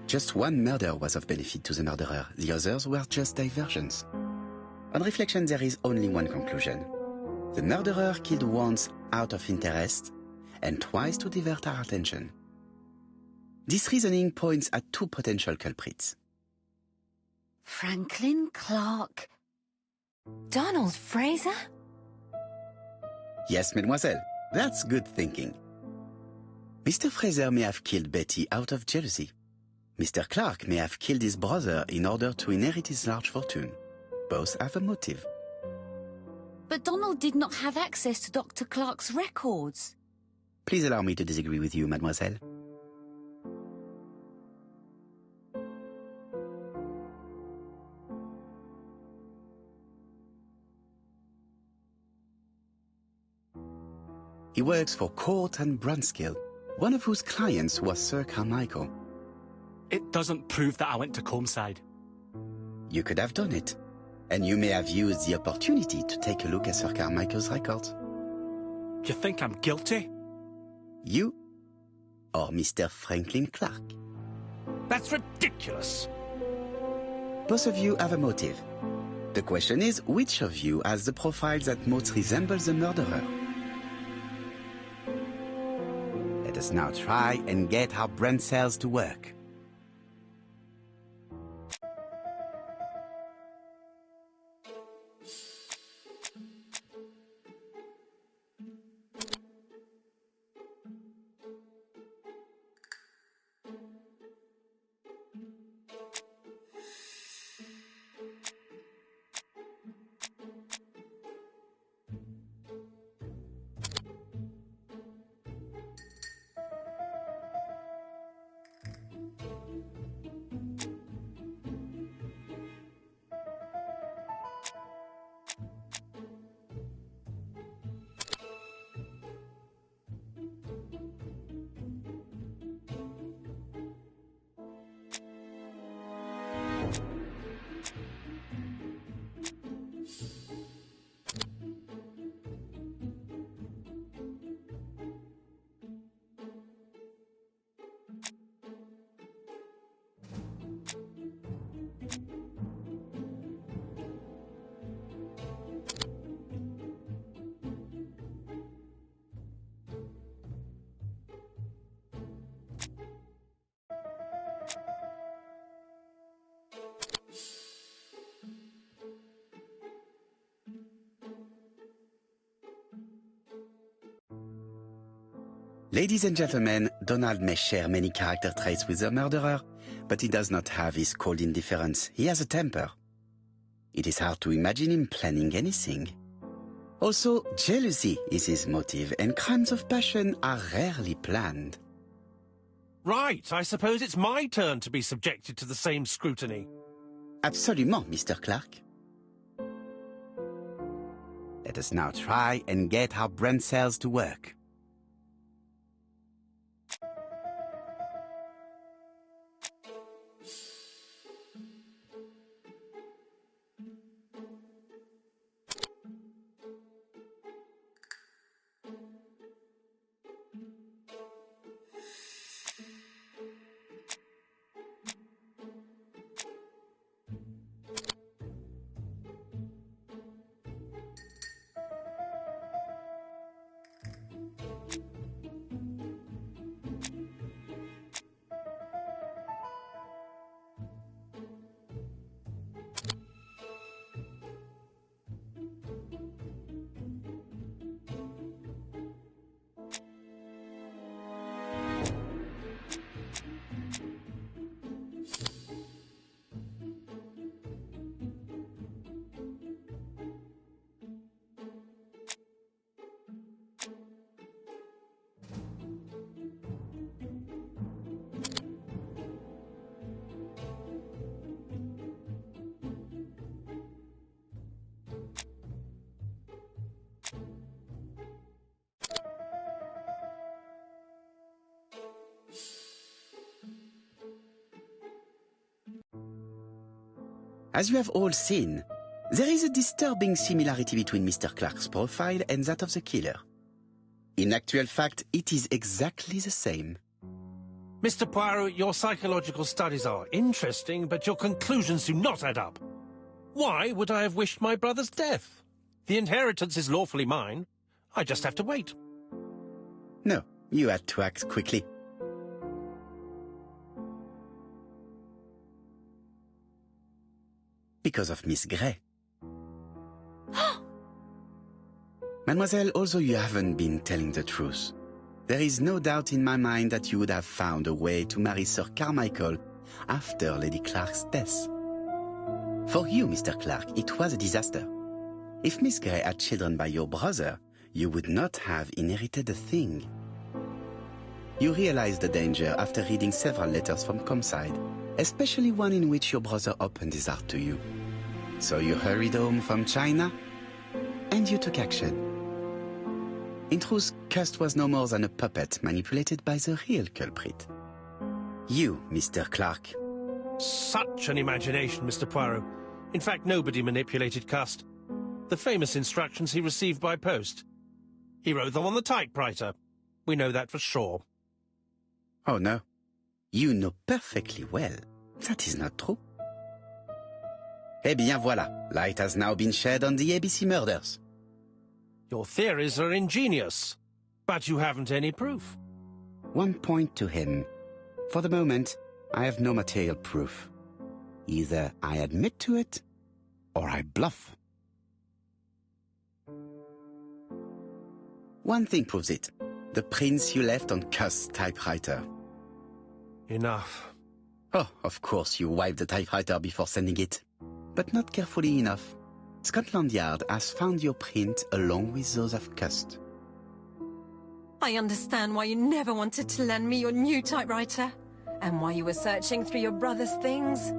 S1: Just one murder was of benefit to the murderer. The others were just diversions. On reflection, there is only one conclusion. The murderer killed once out of interest and twice to divert our attention. This reasoning points at two potential culprits.
S7: Franklin Clark.
S4: Donald Fraser?
S1: Yes, mademoiselle. That's good thinking. Mr. Fraser may have killed Betty out of jealousy. Mr. Clark may have killed his brother in order to inherit his large fortune. Both have a motive.
S7: But Donald did not have access to Dr. Clark's records.
S1: Please allow me to disagree with you, mademoiselle. He works for Court and Brunskill, one of whose clients was Sir Carmichael.
S3: It doesn't prove that I went to Comeside.
S1: You could have done it, and you may have used the opportunity to take a look at Sir Carmichael's records.
S3: You think I'm guilty?
S1: You or Mr. Franklin Clark?
S2: That's ridiculous.
S1: Both of you have a motive. The question is, which of you has the profile that most resembles the murderer? Let Let us now try and get our brain cells to work. Ladies and gentlemen, Donald may share many character traits with the murderer, but he does not have his cold indifference. He has a temper. It is hard to imagine him planning anything. Also, jealousy is his motive, and crimes of passion are rarely planned.
S2: Right, I suppose it's my turn to be subjected to the same scrutiny.
S1: Absolument, Mr. Clark. Let us now try and get our brain cells to work. As you have all seen, there is a disturbing similarity between Mr. Clark's profile and that of the killer. In actual fact, it is exactly the same.
S2: Mr. Poirot, your psychological studies are interesting, but your conclusions do not add up. Why would I have wished my brother's death? The inheritance is lawfully mine. I just have to wait.
S1: No, you had to act quickly. Because of Miss Grey. Mademoiselle, although you haven't been telling the truth, there is no doubt in my mind that you would have found a way to marry Sir Carmichael after Lady Clark's death. For you, Mr. Clark, it was a disaster. If Miss Grey had children by your brother, you would not have inherited a thing. You realized the danger after reading several letters from Comside, especially one in which your brother opened his heart to you. So you hurried home from China, and you took action. In truth, Cust was no more than a puppet manipulated by the real culprit. You, Mr. Clark.
S2: Such an imagination, Mr. Poirot. In fact, nobody manipulated Cust. The famous instructions he received by post. He wrote them on the typewriter. We know that for sure.
S1: Oh, no. You know perfectly well. That is not true. Eh bien, voilà. Light has now been shed on the ABC murders.
S2: Your theories are ingenious, but you haven't any proof.
S1: 1 point to him. For the moment, I have no material proof. Either I admit to it, or I bluff. One thing proves it. The prints you left on Cuss' typewriter.
S2: Enough.
S1: Oh, of course you wiped the typewriter before sending it. But not carefully enough. Scotland Yard has found your print along with those of Cuss.
S4: I understand why you never wanted to lend me your new typewriter, and why you were searching through your brother's things.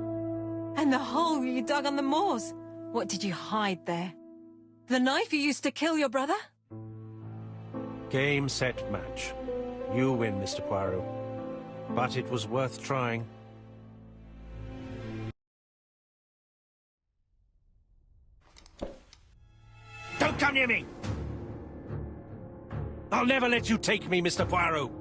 S4: And the hole you dug on the moors. What did you hide there? The knife you used to kill your brother?
S2: Game, set, match. You win, Mr. Poirot. But it was worth trying. Don't come near me! I'll never let you take me, Mr. Poirot!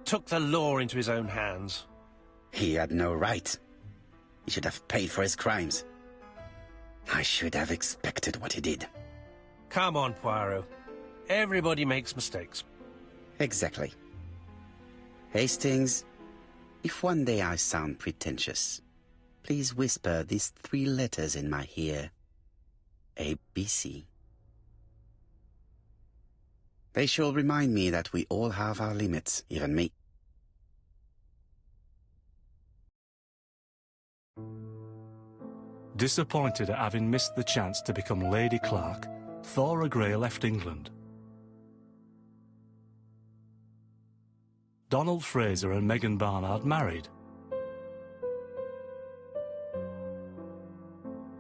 S2: Took the law into his own hands.
S1: He had no right. He should have paid for his crimes. I should have expected what he did.
S2: Come on, Poirot. Everybody makes mistakes.
S1: Exactly. Hastings, if one day I sound pretentious, please whisper these 3 letters in my ear. ABC. They shall remind me that we all have our limits, even me.
S3: Disappointed at having missed the chance to become Lady Clark, Thora Grey left England. Donald Fraser and Megan Barnard married.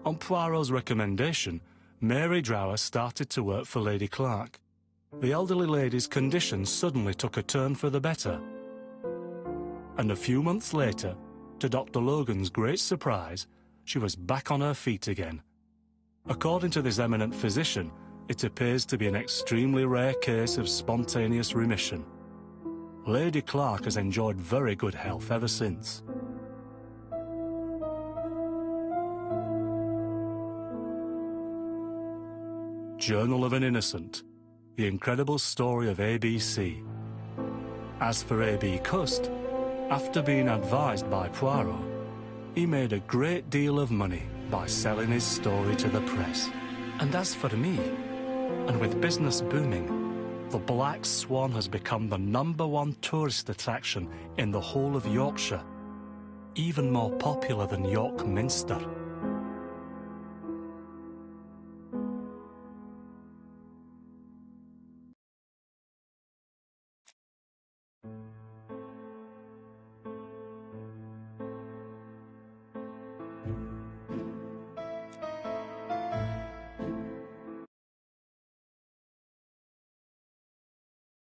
S3: On Poirot's recommendation, Mary Drower started to work for Lady Clark. The elderly lady's condition suddenly took a turn for the better. And a few months later, to Dr. Logan's great surprise, she was back on her feet again. According to this eminent physician, it appears to be an extremely rare case of spontaneous remission. Lady Clark has enjoyed very good health ever since. Journal of an Innocent. The incredible story of ABC. As for A.B. Cust, after being advised by Poirot, he made a great deal of money by selling his story to the press. And as for me, and with business booming, the Black Swan has become the #1 tourist attraction in the whole of Yorkshire, even more popular than York Minster.